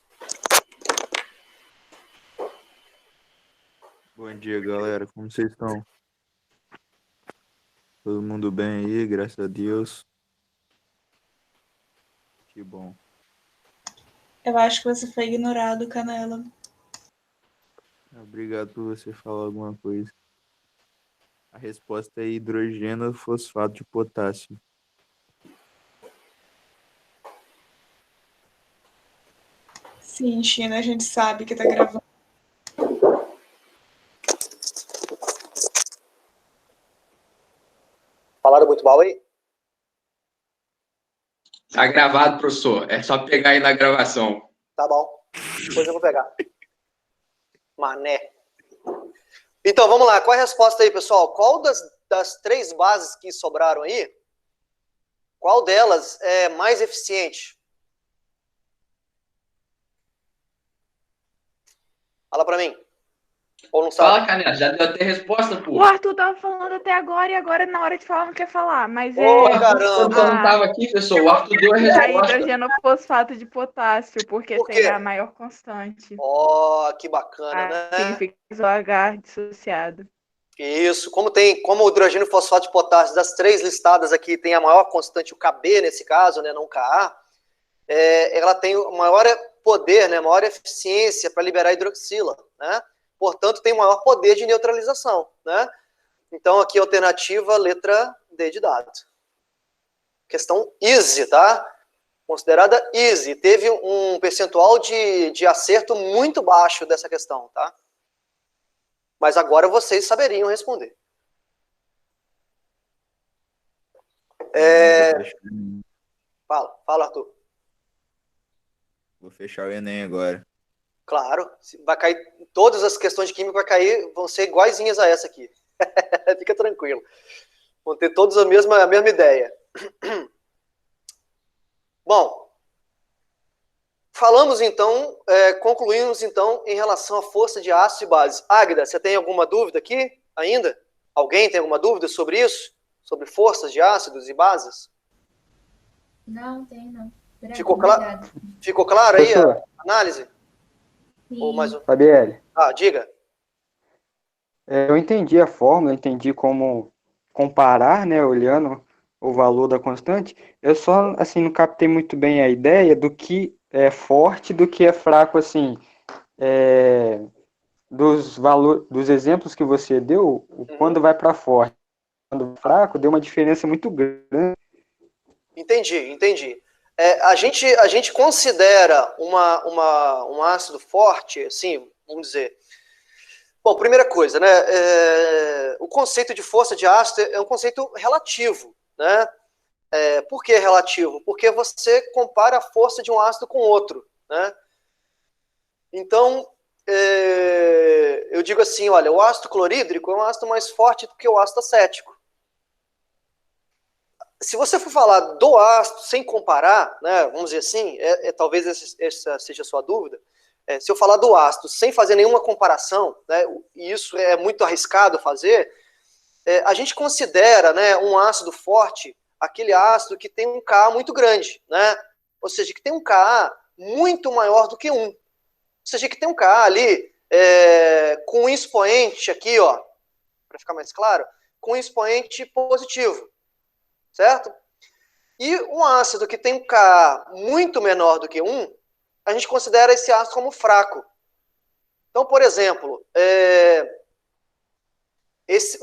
Bom dia, galera. Como vocês estão? Todo mundo bem aí, graças a Deus. Que bom.
Eu acho que você foi ignorado, Canela.
Obrigado por você falar alguma coisa. A resposta é hidrogênio fosfato de potássio.
Sim, China, a gente sabe que tá gravando.
Falaram muito mal aí?
Tá gravado, professor. É só pegar aí na gravação.
Tá bom. Depois eu vou pegar. Mané. Então, vamos lá. Qual é a resposta aí, pessoal? Qual das três bases que sobraram aí, qual delas é mais eficiente? Fala pra mim. Ou não sabe?
Fala, Canela. Já deu até resposta, pô.
O Arthur tava falando até agora e agora na hora de falar não quer falar, mas
Ô,
Eu
caramba.
não tava aqui, pessoal. O Arthur deu a
a
resposta.
hidrogênio fosfato de potássio, porque
Por quê?
tem a maior constante.
Ó, que bacana, né?
Significa OH dissociado.
Isso. Como o hidrogênio fosfato de potássio das três listadas aqui tem a maior constante, o Kb nesse caso, né, não o Ka, ela tem o maior poder, né, maior eficiência para liberar hidroxila, né? Portanto, tem maior poder de neutralização, né? Então, aqui a alternativa, letra D de dado. Questão easy, tá? Considerada easy. Teve um percentual de acerto muito baixo dessa questão, tá? Mas agora vocês saberiam responder. Fala, Arthur.
Vou fechar o Enem agora.
Claro, vai cair, todas as questões de química vai cair, vão ser iguaizinhas a essa aqui. Fica tranquilo. Vão ter todos a mesma ideia. Bom, falamos então, concluímos então em relação à força de ácidos e bases. Águida, você tem alguma dúvida aqui ainda? Alguém tem alguma dúvida sobre isso? Sobre forças de ácidos e bases?
Não, tem não.
Ficou claro aí a análise? Ou mais um?
Fabielle.
Diga.
Eu entendi a fórmula, entendi como comparar, né, olhando o valor da constante. Eu só, assim, não captei muito bem a ideia do que é forte, do que é fraco, assim, dos exemplos que você deu, quando vai para forte, quando fraco, deu uma diferença muito grande.
Entendi. A gente considera um ácido forte, assim, vamos dizer. Bom, primeira coisa, né? O conceito de força de ácido é um conceito relativo, né? Por que relativo? Porque você compara a força de um ácido com outro, né? Então, eu digo assim, olha, o ácido clorídrico é um ácido mais forte do que o ácido acético. Se você for falar do ácido sem comparar, né, vamos dizer assim, talvez essa seja a sua dúvida, se eu falar do ácido sem fazer nenhuma comparação, né, e isso é muito arriscado fazer, a gente considera, né, um ácido forte aquele ácido que tem um Ka muito grande, né? Ou seja, que tem um Ka muito maior do que 1. Ou seja, que tem um Ka ali com um expoente aqui, ó, para ficar mais claro, com um expoente positivo, certo? E um ácido que tem um Ka muito menor do que 1, a gente considera esse ácido como fraco. Então, por exemplo,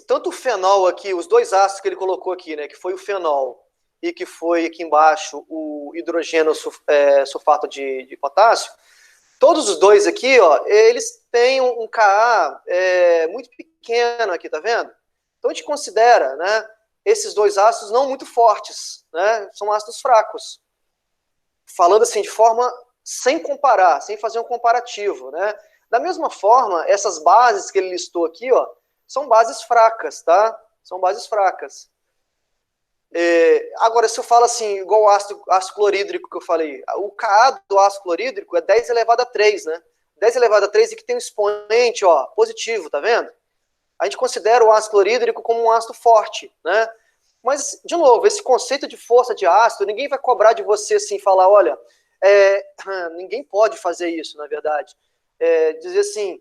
tanto o fenol aqui, os dois ácidos que ele colocou aqui, né, que foi o fenol e que foi aqui embaixo o hidrogênio sulfato de potássio, todos os dois aqui, ó, eles têm um Ka muito pequeno aqui, tá vendo? Então a gente considera, né, esses dois ácidos não muito fortes, né, são ácidos fracos. Falando assim de forma sem comparar, sem fazer um comparativo, né? Da mesma forma, essas bases que ele listou aqui, ó, são bases fracas, tá? São bases fracas. Agora, se eu falo assim, igual o ácido clorídrico que eu falei, o Ka do ácido clorídrico é 10 elevado a 3, né? 10 elevado a 3 e que tem um expoente, ó, positivo, tá vendo? A gente considera o ácido clorídrico como um ácido forte, né? Mas, de novo, esse conceito de força de ácido, ninguém vai cobrar de você assim, falar, olha, ninguém pode fazer isso, na verdade. Dizer assim,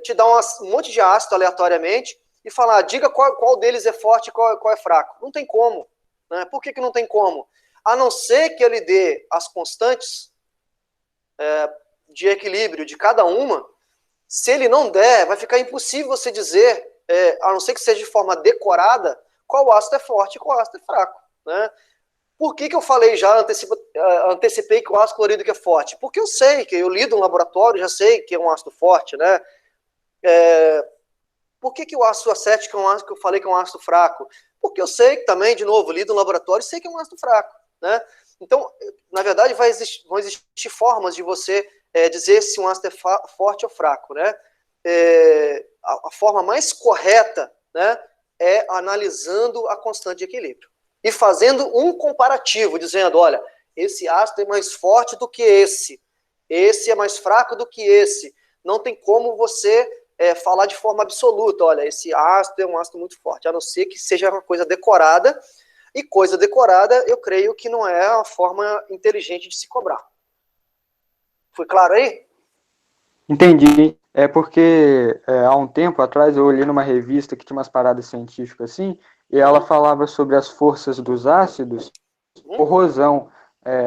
te dar um monte de ácido aleatoriamente e falar, diga qual deles é forte e qual é fraco. Não tem como. Né? Por que não tem como? A não ser que ele dê as constantes de equilíbrio de cada uma, se ele não der, vai ficar impossível você dizer, a não ser que seja de forma decorada, qual ácido é forte e qual ácido é fraco. Né? Por que eu falei já, antecipei que o ácido clorídrico é forte? Porque eu sei, que eu lido no laboratório, já sei que é um ácido forte, né? Por que o ácido acético é um ácido que eu falei que é um ácido fraco? Porque eu sei que também, de novo, lido no laboratório e sei que é um ácido fraco, né? Então, na verdade, vão existir formas de você dizer se um ácido é forte ou fraco, né? A forma mais correta, né, é analisando a constante de equilíbrio e fazendo um comparativo, dizendo, olha, esse ácido é mais forte do que esse é mais fraco do que esse. Não tem como você falar de forma absoluta, olha, esse ácido é um ácido muito forte, a não ser que seja uma coisa decorada, e coisa decorada, eu creio que não é a forma inteligente de se cobrar. Foi claro aí?
Entendi. É porque há um tempo atrás eu olhei numa revista que tinha umas paradas científicas assim, e ela falava sobre as forças dos ácidos, corrosão.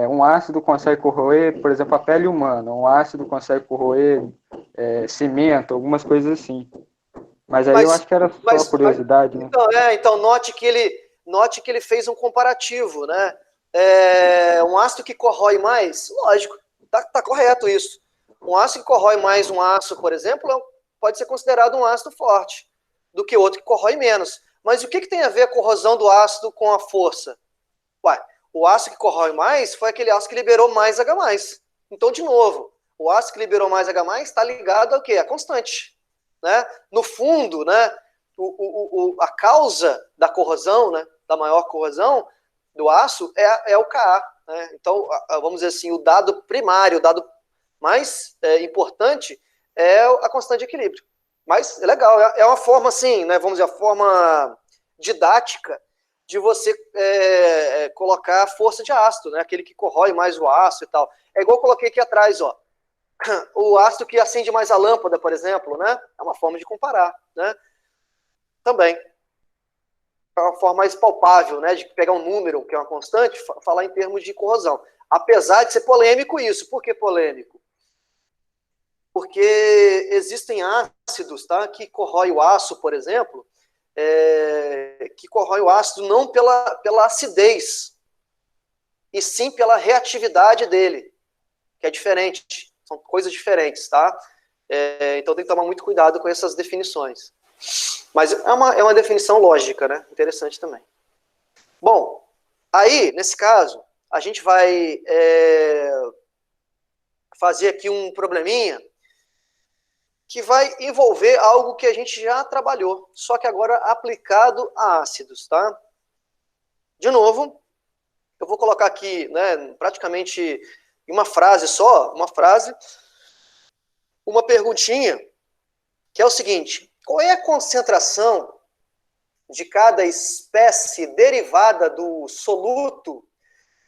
Um ácido consegue corroer, por exemplo, a pele humana, um ácido consegue corroer cimento, algumas coisas assim. Mas aí eu acho que era só curiosidade, né?
Então note que ele fez um comparativo, né? Um ácido que corrói mais, lógico, tá correto isso. Um ácido que corrói mais um aço, por exemplo, pode ser considerado um ácido forte do que outro que corrói menos. Mas o que tem a ver a corrosão do ácido com a força? Ué, o ácido que corrói mais foi aquele ácido que liberou mais H+. Então, de novo, o ácido que liberou mais H+ está ligado ao quê? A constante. Né? No fundo, né, a causa da corrosão, né, da maior corrosão do aço é o Ka. Né? Então, vamos dizer assim, o dado primário, o dado mais importante é a constante de equilíbrio. Mas é legal, é uma forma assim, né, vamos dizer, a forma didática de você colocar a força de ácido, né, aquele que corrói mais o aço e tal. É igual eu coloquei aqui atrás, ó, o ácido que acende mais a lâmpada, por exemplo, né, é uma forma de comparar, né, também. É uma forma mais palpável, né, de pegar um número, que é uma constante, falar em termos de corrosão. Apesar de ser polêmico isso. Por que polêmico? Porque existem ácidos, tá, que corrói o aço, por exemplo, que corrói o ácido não pela acidez, e sim pela reatividade dele, que é diferente, são coisas diferentes, tá? Então tem que tomar muito cuidado com essas definições. Mas é uma definição lógica, né? Interessante também. Bom, Aí, nesse caso, a gente vai fazer aqui um probleminha que vai envolver algo que a gente já trabalhou, só que agora aplicado a ácidos, tá? De novo, eu vou colocar aqui, né, praticamente em uma frase só, uma perguntinha, que é o seguinte: qual é a concentração de cada espécie derivada do soluto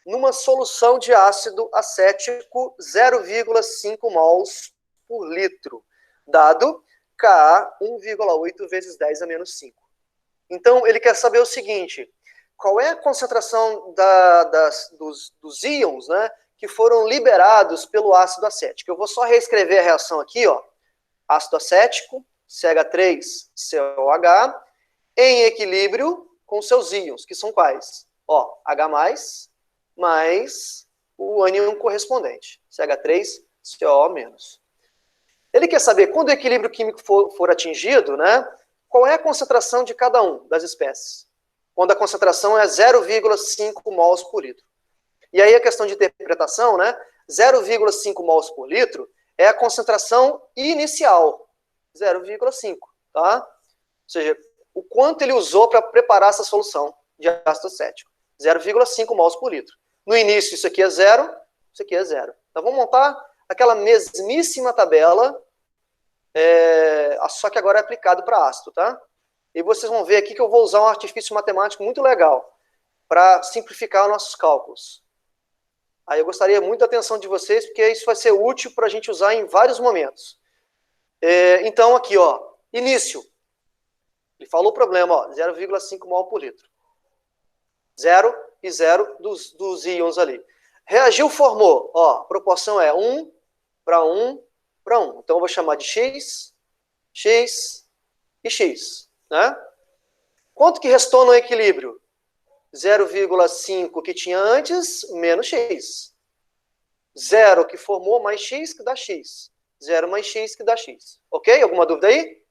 numa solução de ácido acético 0,5 mols por litro, dado Ka 1,8 vezes 10 a menos 5. Então, ele quer saber o seguinte: qual é a concentração dos íons, né, que foram liberados pelo ácido acético? Eu vou só reescrever a reação aqui, ó. Ácido acético, CH3COH, em equilíbrio com seus íons, que são quais? Ó, H+, mais o ânion correspondente, CH3COO-. Ele quer saber, quando o equilíbrio químico for atingido, né, qual é a concentração de cada um das espécies? Quando a concentração é 0,5 mols por litro. E aí a questão de interpretação, né, 0,5 mols por litro é a concentração inicial, 0,5, tá? Ou seja, o quanto ele usou para preparar essa solução de ácido acético, 0,5 mols por litro. No início, isso aqui é 0, isso aqui é 0. Então, vamos montar aquela mesmíssima tabela, só que agora é aplicado para ácido, tá? E vocês vão ver aqui que eu vou usar um artifício matemático muito legal para simplificar nossos cálculos. Aí eu gostaria muito da atenção de vocês, porque isso vai ser útil para a gente usar em vários momentos. Então, aqui, ó, início. Ele falou o problema, ó, 0,5 mol por litro. 0 e 0 dos íons ali. Reagiu, formou. Ó, a proporção é 1 para 1 para 1. Então, eu vou chamar de X, X e X. Né? Quanto que restou no equilíbrio? 0,5 que tinha antes, menos X. 0 que formou, mais X, que dá X. 0 mais X, que dá X. Ok? Alguma dúvida aí?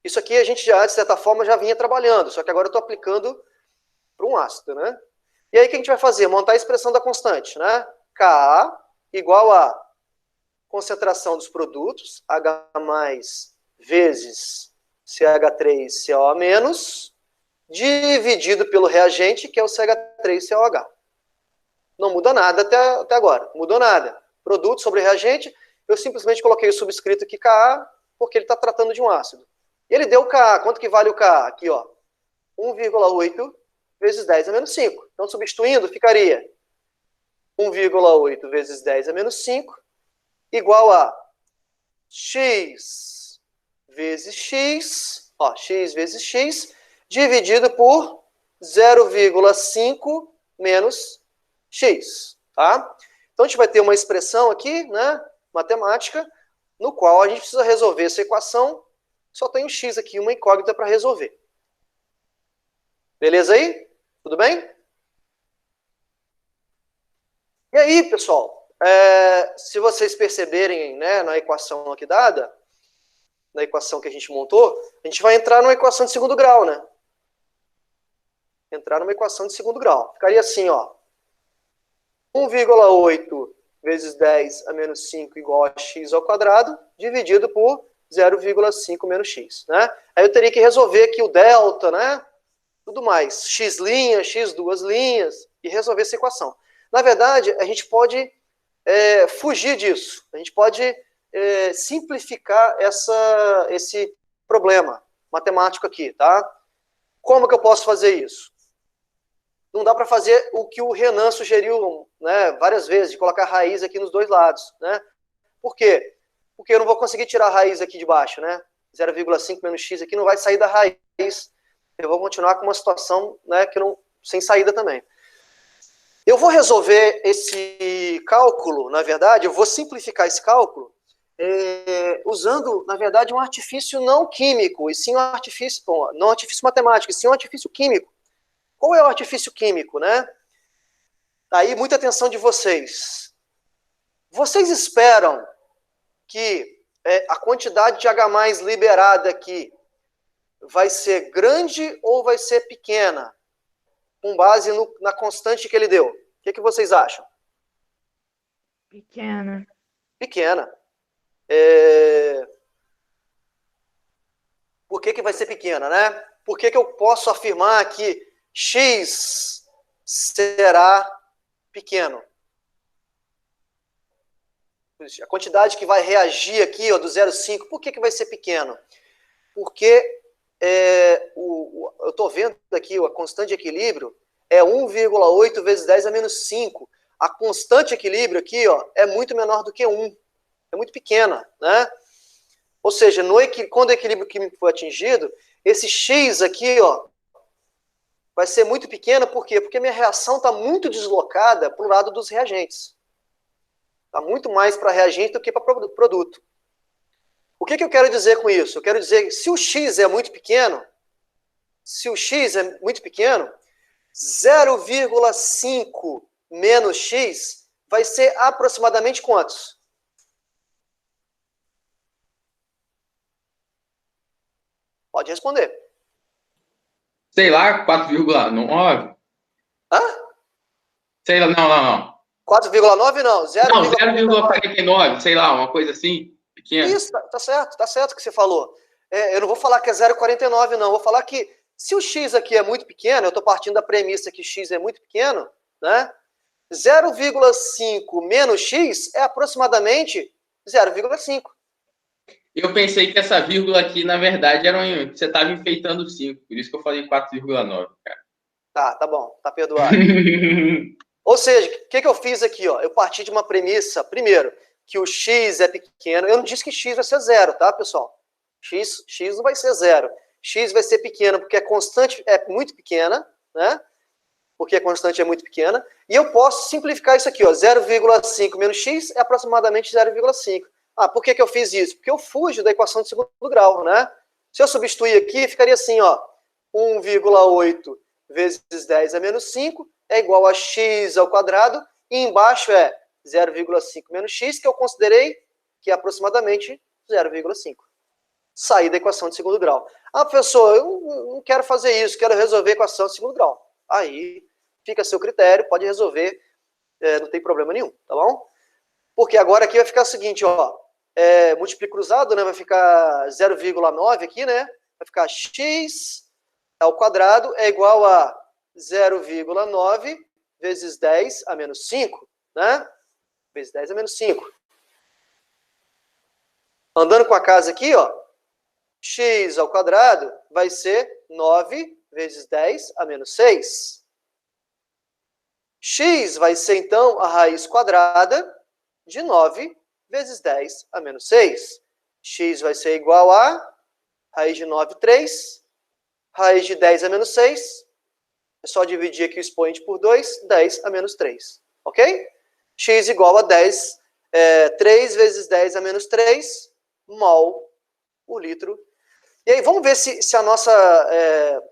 Isso aqui a gente já, de certa forma, já vinha trabalhando, só que agora eu estou aplicando para um ácido, né? E aí o que a gente vai fazer? Montar a expressão da constante, né? Ka igual a concentração dos produtos, H mais vezes CH3CO menos, dividido pelo reagente, que é o CH3COH. Não muda nada até agora, não mudou nada. Produto sobre reagente, eu simplesmente coloquei o subscrito aqui Ka, porque ele está tratando de um ácido. E ele deu o Ka. Quanto que vale o Ka? Aqui, ó. 1,8 vezes 10 a menos 5. Então, substituindo, ficaria 1,8 vezes 10 a menos 5 igual a x vezes x, ó, x vezes x, dividido por 0,5 menos x, tá? Então, a gente vai ter uma expressão aqui, né, matemática, no qual a gente precisa resolver essa equação. Só tem um x aqui, uma incógnita para resolver. Beleza aí? Tudo bem? E aí, pessoal, se vocês perceberem, né, na equação aqui dada, na equação que a gente montou, a gente vai entrar numa equação de segundo grau, né? Entrar numa equação de segundo grau. Ficaria assim, ó. 1,8 vezes 10 a menos 5 igual a x ao quadrado, dividido por 0,5 menos x, né? Aí eu teria que resolver aqui o delta, né? Tudo mais. X linhas, x duas linhas, e resolver essa equação. Na verdade, a gente pode fugir disso. A gente pode simplificar esse problema matemático aqui, tá? Como que eu posso fazer isso? Não dá para fazer o que o Renan sugeriu, né, várias vezes, de colocar raiz aqui nos dois lados, né? Por quê? Porque eu não vou conseguir tirar a raiz aqui de baixo, né? 0,5 menos x aqui não vai sair da raiz. Eu vou continuar com uma situação, né, sem saída também. Eu vou resolver esse cálculo, na verdade, eu vou simplificar esse cálculo usando, na verdade, um artifício não químico, e sim um artifício, não um artifício matemático, e sim um artifício químico. Qual é o artifício químico, né? Aí, muita atenção de vocês. Vocês esperam que a quantidade de H+ liberada aqui vai ser grande ou vai ser pequena? com base na constante que ele deu? O que vocês acham?
Pequena.
Pequena. Por que vai ser pequena, né? Por que eu posso afirmar que x será pequeno? A quantidade que vai reagir aqui, ó, do 0,5, por que vai ser pequeno? Porque eu estou vendo aqui, a constante de equilíbrio é 1,8 vezes 10 a menos 5. A constante de equilíbrio aqui, ó, é muito menor do que 1. É muito pequena, né? Ou seja, quando o equilíbrio químico for atingido, esse x aqui, ó, vai ser muito pequeno. Por quê? Porque minha reação está muito deslocada para o lado dos reagentes. Está muito mais para reagente do que para produto. O que eu quero dizer com isso? Eu quero dizer que se o x é muito pequeno, 0,5 menos x vai ser aproximadamente quantos? Pode responder.
Sei lá, 4,9.
Hã?
Sei lá, não.
4,9 não,
0,49, sei lá, uma coisa assim, pequena.
Isso, tá certo o que você falou. Eu não vou falar que é 0,49 não, vou falar que se o x aqui é muito pequeno, eu estou partindo da premissa que x é muito pequeno, né? 0,5 menos x é aproximadamente 0,5.
Eu pensei que essa vírgula aqui, na verdade, você estava enfeitando 5, por isso que eu falei 4,9, cara.
Tá bom, tá perdoado. Ou seja, o que eu fiz aqui? Ó? Eu parti de uma premissa, primeiro, que o x é pequeno. Eu não disse que x vai ser 0, tá, pessoal? X não vai ser 0. X vai ser pequeno porque a constante é muito pequena, né? Porque a constante é muito pequena. E eu posso simplificar isso aqui, ó. 0,5 menos x é aproximadamente 0,5. Por que eu fiz isso? Porque eu fujo da equação de segundo grau, né? Se eu substituir aqui, ficaria assim, ó. 1,8 vezes 10 a menos 5 é igual a x ao quadrado. E embaixo é 0,5 menos x, que eu considerei que é aproximadamente 0,5. Sair da equação de segundo grau. Professor, eu não quero fazer isso, quero resolver a equação de segundo grau. Aí fica a seu critério, pode resolver, não tem problema nenhum, tá bom? Porque agora aqui vai ficar o seguinte, ó, múltiplo cruzado, né, vai ficar 0,9 aqui, né, vai ficar x ao quadrado é igual a 0,9 vezes 10 a menos 5, né, vezes 10 a menos 5. Andando com a casa aqui, ó, x ao quadrado vai ser 9 vezes 10 a menos 6. X vai ser, então, a raiz quadrada de 9 vezes 10 a menos 6. X vai ser igual a raiz de 9, 3. Raiz de 10 a menos 6. É só dividir aqui o expoente por 2, 10 a menos 3. Ok? X igual a 10, 3 vezes 10 a menos 3 mol por litro. E aí, vamos ver se a nossa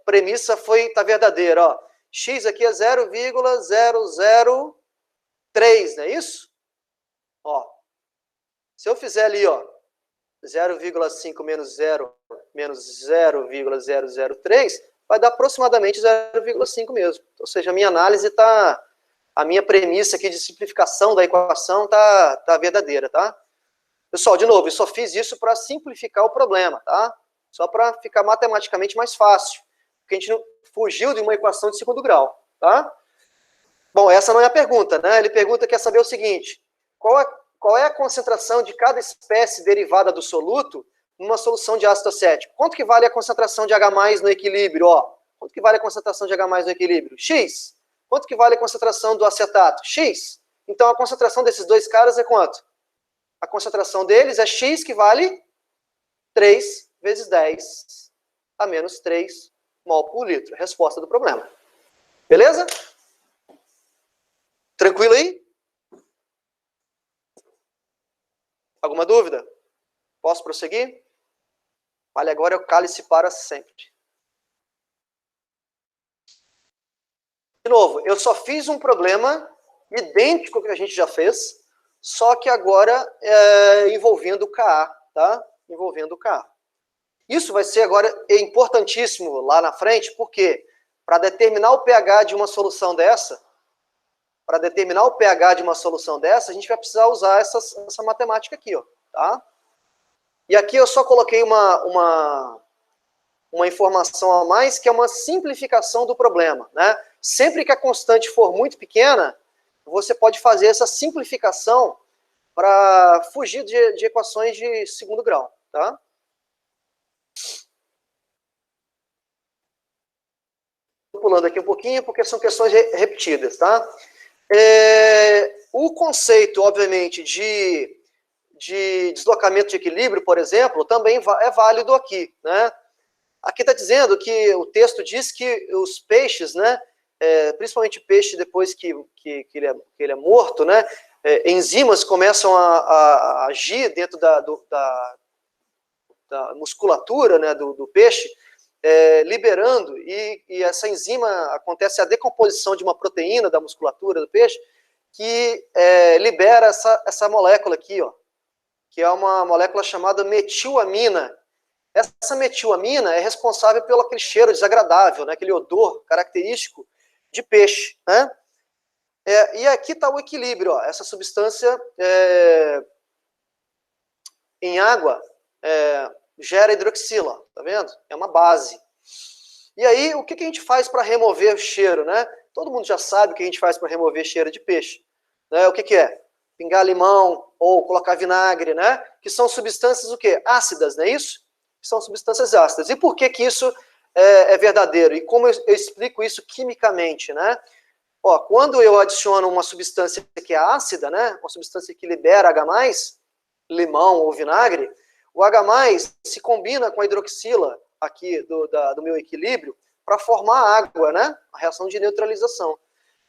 premissa tá verdadeira. Ó. X aqui é 0,003, não é isso? Ó, se eu fizer ali, ó, 0,5 menos 0 menos 0,003, vai dar aproximadamente 0,5 mesmo. Ou seja, a minha análise a minha premissa aqui de simplificação da equação tá verdadeira, tá? Pessoal, de novo, eu só fiz isso para simplificar o problema, tá? Só para ficar matematicamente mais fácil. Porque a gente não fugiu de uma equação de segundo grau, tá? Bom, essa não é a pergunta, né? Ele quer saber o seguinte, qual é a concentração de cada espécie derivada do soluto numa solução de ácido acético? Quanto que vale a concentração de H+, no equilíbrio? Ó, quanto que vale a concentração de H+, no equilíbrio? X. Quanto que vale a concentração do acetato? X. Então, a concentração desses dois caras é quanto? A concentração deles é X, que vale 3 vezes 10 a menos 3 mol por litro. Resposta do problema. Beleza? Tranquilo aí? Alguma dúvida? Posso prosseguir? Vale agora é o cálice para sempre. De novo, eu só fiz um problema idêntico ao que a gente já fez, só que agora envolvendo o Ka, tá? Envolvendo o Ka. Isso vai ser agora importantíssimo lá na frente, porque para determinar o pH de uma solução dessa, a gente vai precisar usar essa matemática aqui, ó, tá? E aqui eu só coloquei uma informação a mais, que é uma simplificação do problema, né? Sempre que a constante for muito pequena, você pode fazer essa simplificação para fugir de equações de segundo grau, tá? Estou pulando aqui um pouquinho, porque são questões repetidas, tá? O conceito, obviamente, de deslocamento de equilíbrio, por exemplo, também é válido aqui, né? Aqui está dizendo que o texto diz que os peixes, né, principalmente peixe depois que ele é morto, né, enzimas começam a agir dentro da musculatura, né, do peixe, liberando, e essa enzima acontece a decomposição de uma proteína da musculatura do peixe, que libera essa molécula aqui, ó, que é uma molécula chamada metilamina. Essa metilamina é responsável pelo aquele cheiro desagradável, né, aquele odor característico de peixe, né? E aqui está o equilíbrio, ó, essa substância em água gera hidroxila, tá vendo? É uma base. E aí, o que a gente faz para remover o cheiro, né? Todo mundo já sabe o que a gente faz para remover cheiro de peixe, né? O que é? Pingar limão ou colocar vinagre, né? Que são substâncias o quê? Ácidas, não é isso? São substâncias ácidas. E por que isso é verdadeiro? E como eu explico isso quimicamente, né? Ó, quando eu adiciono uma substância que é ácida, né? Uma substância que libera H+, limão ou vinagre, o H+ se combina com a hidroxila aqui do meu equilíbrio para formar água, né? A reação de neutralização.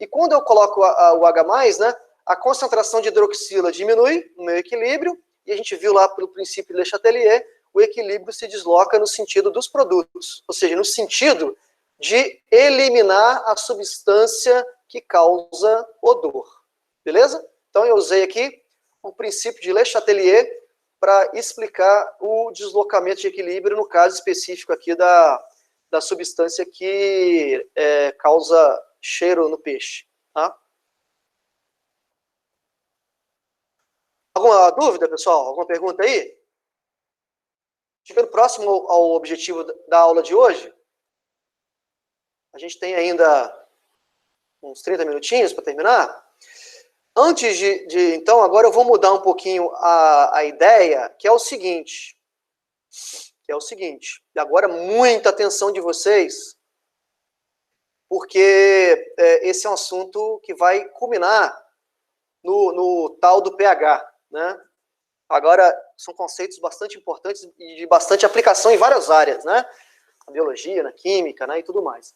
E quando eu coloco o H+, né? A concentração de hidroxila diminui no meu equilíbrio, e a gente viu lá pelo princípio de Le Chatelier, o equilíbrio se desloca no sentido dos produtos, ou seja, no sentido de eliminar a substância que causa odor. Beleza? Então eu usei aqui o princípio de Le Chatelier para explicar o deslocamento de equilíbrio, no caso específico aqui da substância que causa cheiro no peixe. Tá? Alguma dúvida, pessoal? Alguma pergunta aí? Chegando próximo ao objetivo da aula de hoje, a gente tem ainda uns 30 minutinhos para terminar. Antes então, agora eu vou mudar um pouquinho a ideia, que é o seguinte. E agora muita atenção de vocês, porque esse é um assunto que vai culminar no tal do pH, né? Agora, são conceitos bastante importantes e de bastante aplicação em várias áreas, né? Na biologia, na química, né? E tudo mais.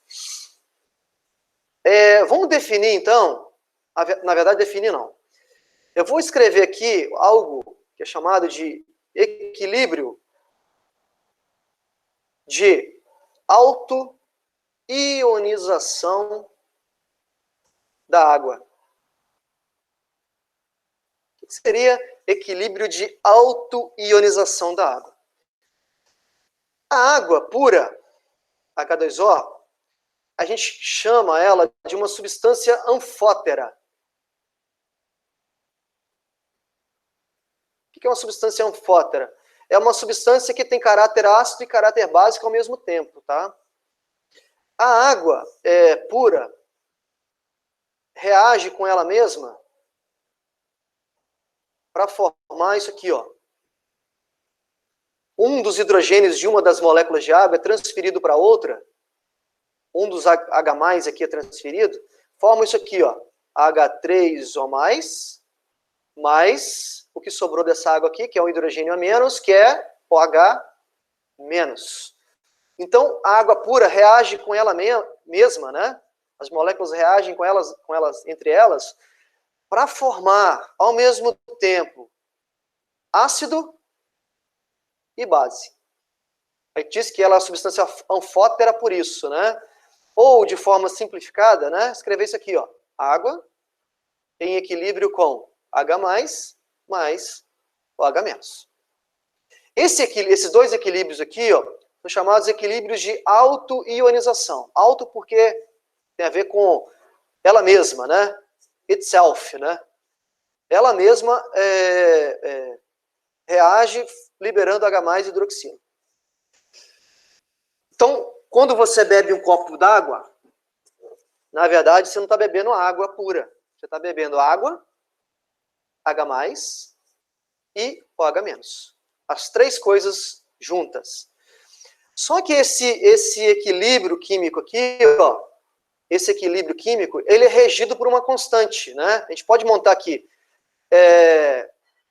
Vamos definir, então, na verdade, definir não. Eu vou escrever aqui algo que é chamado de equilíbrio de autoionização da água. O que seria equilíbrio de autoionização da água? A água pura, H2O, a gente chama ela de uma substância anfótera. O que é uma substância anfótera? É uma substância que tem caráter ácido e caráter básico ao mesmo tempo, tá? A água pura reage com ela mesma para formar isso aqui, ó. Um dos hidrogênios de uma das moléculas de água é transferido para outra. Um dos H+ aqui é transferido. Forma isso aqui, ó. H3O+, mais o que sobrou dessa água aqui, que é um hidrogênio a menos, que é OH-. Então, a água pura reage com ela mesma, né? As moléculas reagem com elas entre elas, para formar, ao mesmo tempo, ácido e base. A gente diz que ela é uma substância anfótera por isso, né? Ou, de forma simplificada, né? Escrever isso aqui, ó. Água em equilíbrio com H+, mais OH-. Esses dois equilíbrios aqui, ó, são chamados equilíbrios de auto-ionização. Auto porque tem a ver com ela mesma, né? Itself, né? Ela mesma reage liberando H+ e hidroxina. Então, quando você bebe um copo d'água, na verdade, você não está bebendo água pura. Você está bebendo água, H+ e OH-. As três coisas juntas. Só que esse equilíbrio químico aqui, ó, esse equilíbrio químico, ele é regido por uma constante, né? A gente pode montar aqui.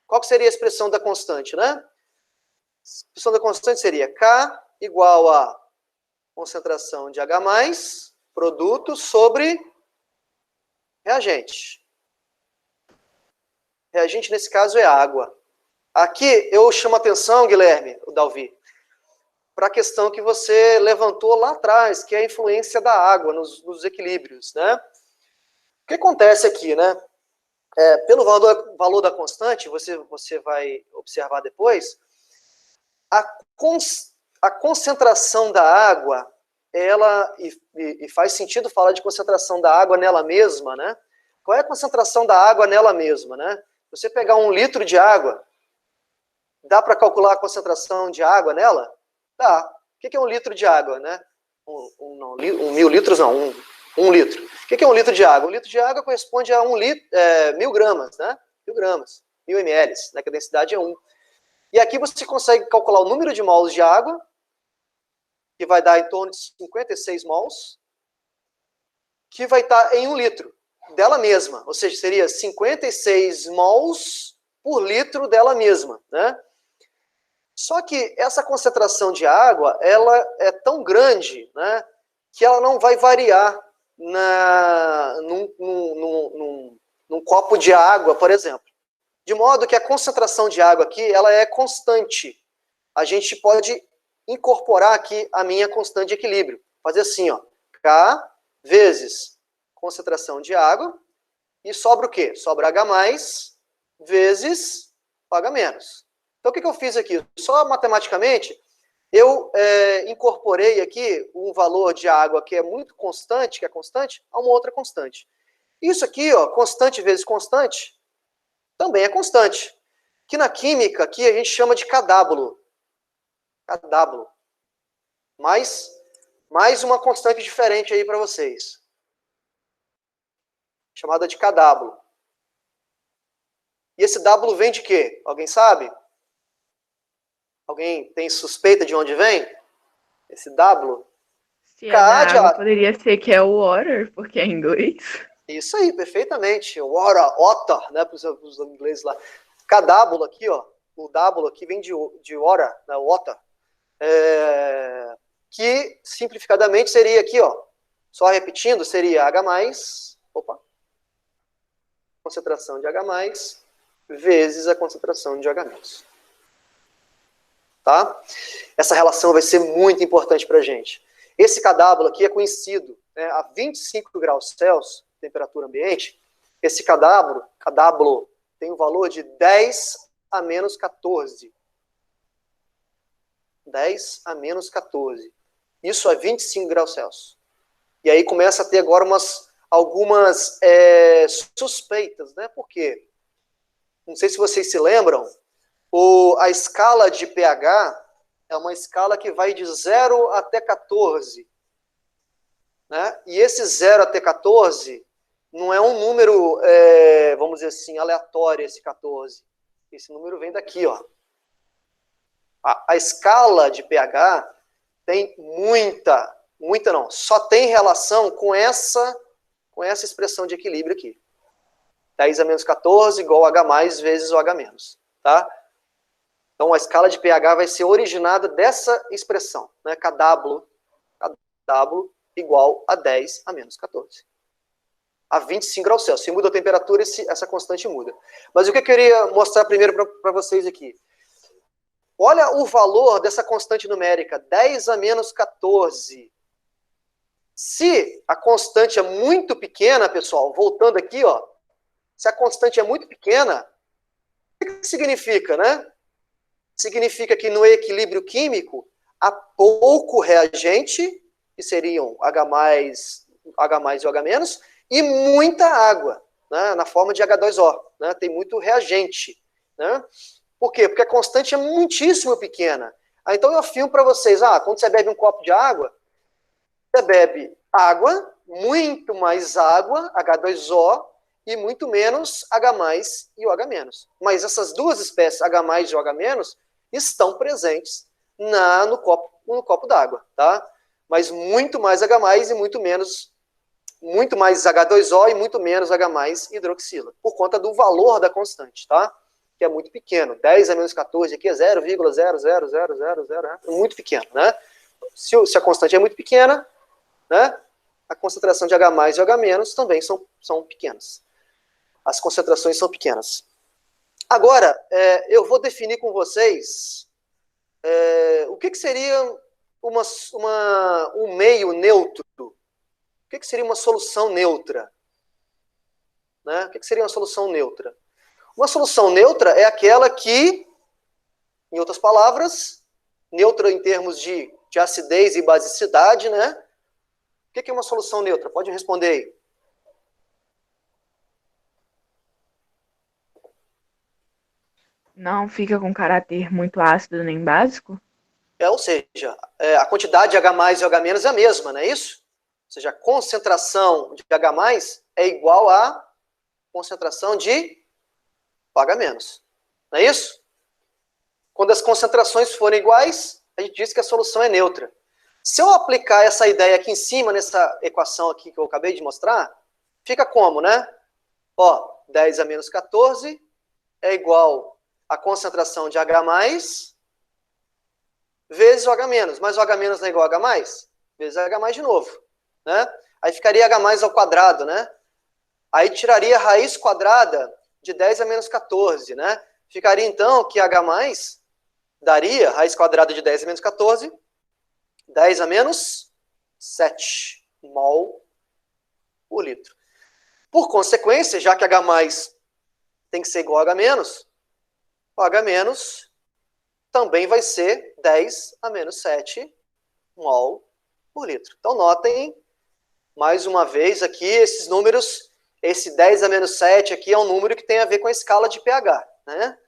Qual que seria a expressão da constante, né? A expressão da constante seria K igual a concentração de H+, produto, sobre reagente. Reagente, nesse caso, é água. Aqui, eu chamo a atenção, Guilherme, o Dalvi, para a questão que você levantou lá atrás, que é a influência da água nos equilíbrios, né? O que acontece aqui, né? Pelo valor da constante, você vai observar depois, a concentração da água, e faz sentido falar de concentração da água nela mesma, né? Qual é a concentração da água nela mesma, né? Você pegar 1 litro de água, dá para calcular a concentração de água nela? Dá. O que é 1 litro de água, né? 1.000 litros, não, 1 litro. O que é 1 litro de água? 1 litro de água corresponde a 1.000 gramas, né? 1.000 gramas, 1.000 ml, né? Que a densidade é 1. E aqui você consegue calcular o número de mols de água, que vai dar em torno de 56 mols, que vai estar em 1 litro dela mesma. Ou seja, seria 56 mols por litro dela mesma, né? Só que essa concentração de água, ela é tão grande, né, que ela não vai variar num copo de água, por exemplo. De modo que a concentração de água aqui, ela é constante. A gente pode incorporar aqui a minha constante de equilíbrio. Fazer assim, ó, K vezes concentração de água, e sobra o quê? Sobra H+ vezes OH-. Então, o que eu fiz aqui? Só matematicamente, eu incorporei aqui um valor de água que é muito constante, a uma outra constante. Isso aqui, ó, constante vezes constante, também é constante. Que na química, aqui, a gente chama de cadábulo. Cadábulo. Mais uma constante diferente aí para vocês. Chamada de cadábulo. E esse dábulo vem de quê? Alguém sabe? Alguém tem suspeita de onde vem? Esse dábulo?
Se é da água, poderia ser que é o water, porque é em inglês.
Isso aí, perfeitamente. Water, né, para os ingleses lá. Cadábulo aqui, ó. O dábulo aqui vem de water, né, water. Que, simplificadamente, seria aqui, ó. Só repetindo, seria H+, concentração de H+, vezes a concentração de OH-. Tá? Essa relação vai ser muito importante para a gente. Esse cadábulo aqui é conhecido, né, a 25 graus Celsius, temperatura ambiente. Esse cadábulo tem um valor de 10 a menos 14. 10 a menos 14. Isso a 25 graus Celsius. E aí começa a ter agora algumas suspeitas, né? Por quê? Não sei se vocês se lembram, a escala de pH é uma escala que vai de 0 até 14. Né? E esse 0 até 14 não é um número, vamos dizer assim, aleatório, esse 14. Esse número vem daqui, ó. A escala de pH tem só tem relação com essa expressão de equilíbrio aqui. 10 a menos 14 igual a H+ vezes o H-. Tá? Então, a escala de pH vai ser originada dessa expressão, né? Cadábulo igual a 10 a menos 14. A 25 graus Celsius. Se muda a temperatura, essa constante muda. Mas o que eu queria mostrar primeiro para vocês aqui? Olha o valor dessa constante numérica, 10 a menos 14. Se a constante é muito pequena, pessoal, voltando aqui, ó, se a constante é muito pequena, o que significa, né? Significa que no equilíbrio químico, a pouco reagente, que seriam H+, e OH-, e muita água, né, na forma de H2O. Né, tem muito reagente. Né? Por quê? Porque a constante é muitíssimo pequena. Então eu afirmo para vocês, quando você bebe um copo de água, você bebe água, muito mais água, H2O, e muito menos H+, e OH-. Mas essas duas espécies, H+, e OH-, estão presentes no copo d'água, tá? Mas muito mais H+, e muito mais H2O e muito menos H+ hidroxila, por conta do valor da constante, tá? Que é muito pequeno. 10 a menos 14 aqui é 0,00000, é muito pequeno, né? Se a constante é muito pequena, né? A concentração de H+ e OH- também são pequenas. As concentrações são pequenas. Agora, eu vou definir com vocês o que seria um meio neutro. O que seria uma solução neutra? Né? O que seria uma solução neutra? Uma solução neutra é aquela que, em outras palavras, neutra em termos de acidez e basicidade, né? O que é uma solução neutra? Pode responder aí.
Não fica com caráter muito ácido nem básico?
Ou seja, a quantidade de H+ e OH- é a mesma, não é isso? Ou seja, a concentração de H+ é igual à concentração de OH-. Não é isso? Quando as concentrações forem iguais, a gente diz que a solução é neutra. Se eu aplicar essa ideia aqui em cima, nessa equação aqui que eu acabei de mostrar, fica como, né? 10 a menos 14 é igual à concentração de H+ vezes OH-. Mas OH- não é igual a H+? Vezes H+ de novo. Né? Aí ficaria H+ ao quadrado, né? Aí tiraria a raiz quadrada de 10 a menos 14, né? Ficaria, então, que H+ daria, raiz quadrada de 10 a menos 14, 10 a menos 7 mol por litro. Por consequência, já que H+ tem que ser igual a H-, o H- também vai ser 10 a menos 7 mol por litro. Então, notem, mais uma vez aqui, esses números, esse 10 a menos 7 aqui é um número que tem a ver com a escala de pH, né?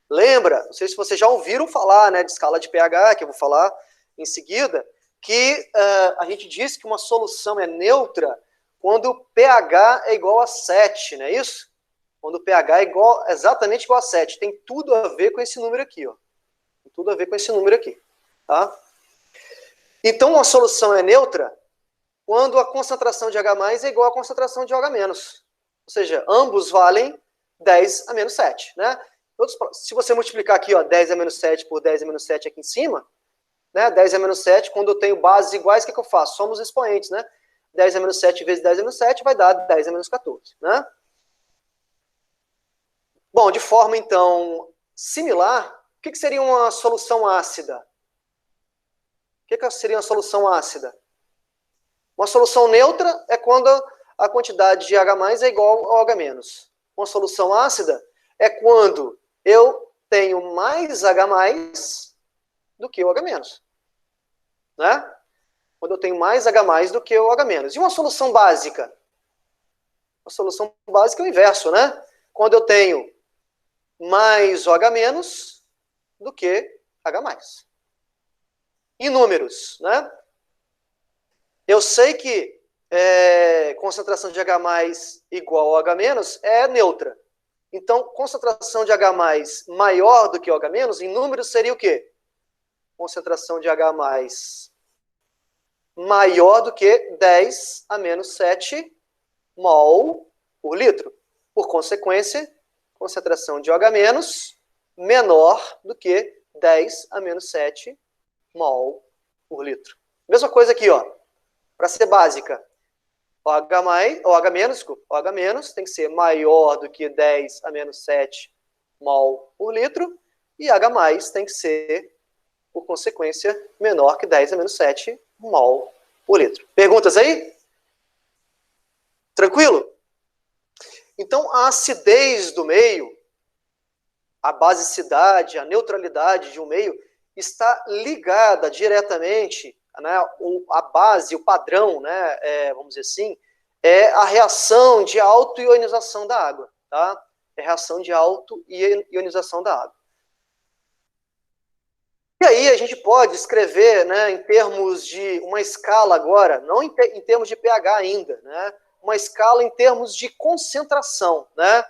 Lembra, não sei se vocês já ouviram falar, né, de escala de pH, que eu vou falar em seguida, que a gente diz que uma solução é neutra quando o pH é igual a 7, não é isso? Quando o pH é exatamente igual a 7. Tem tudo a ver com esse número aqui, ó. Tem tudo a ver com esse número aqui, tá? Então, uma solução é neutra quando a concentração de H+ é igual à concentração de OH-. Ou seja, ambos valem 10 a menos 7, né? Se você multiplicar aqui, ó, 10 a menos 7 por 10 a menos 7 aqui em cima, né? 10 a menos 7, quando eu tenho bases iguais, o que eu faço? Somos expoentes, né? 10 a menos 7 vezes 10 a menos 7 vai dar 10 a menos 14, né? Bom, de forma, então, similar, o que seria uma solução ácida? O que seria uma solução ácida? Uma solução neutra é quando a quantidade de H+ é igual a OH-. Uma solução ácida é quando eu tenho mais H+ do que o OH-. Né? Quando eu tenho mais H+ do que o OH-. E uma solução básica? A solução básica é o inverso, né? Quando eu tenho mais OH- do que H+. Em números, né? Eu sei que concentração de H+ igual a OH- é neutra. Então, concentração de H+ maior do que OH-, em números seria o quê? Concentração de H+ maior do que 10 a menos 7 mol por litro. Por consequência, concentração de OH- menor do que 10 a menos 7 mol por litro. Mesma coisa aqui, ó. Para ser básica, OH- tem que ser maior do que 10 a menos 7 mol por litro, e H+ tem que ser, por consequência, menor que 10 a menos 7 mol por litro. Perguntas aí? Tranquilo? Então, a acidez do meio, a basicidade, a neutralidade de um meio, está ligada diretamente, né, a base, o padrão, né, vamos dizer assim, é a reação de autoionização da água, tá? É a reação de autoionização da água. E aí a gente pode escrever, né, em termos de uma escala agora, não em termos de pH ainda, né, uma escala em termos de concentração, né,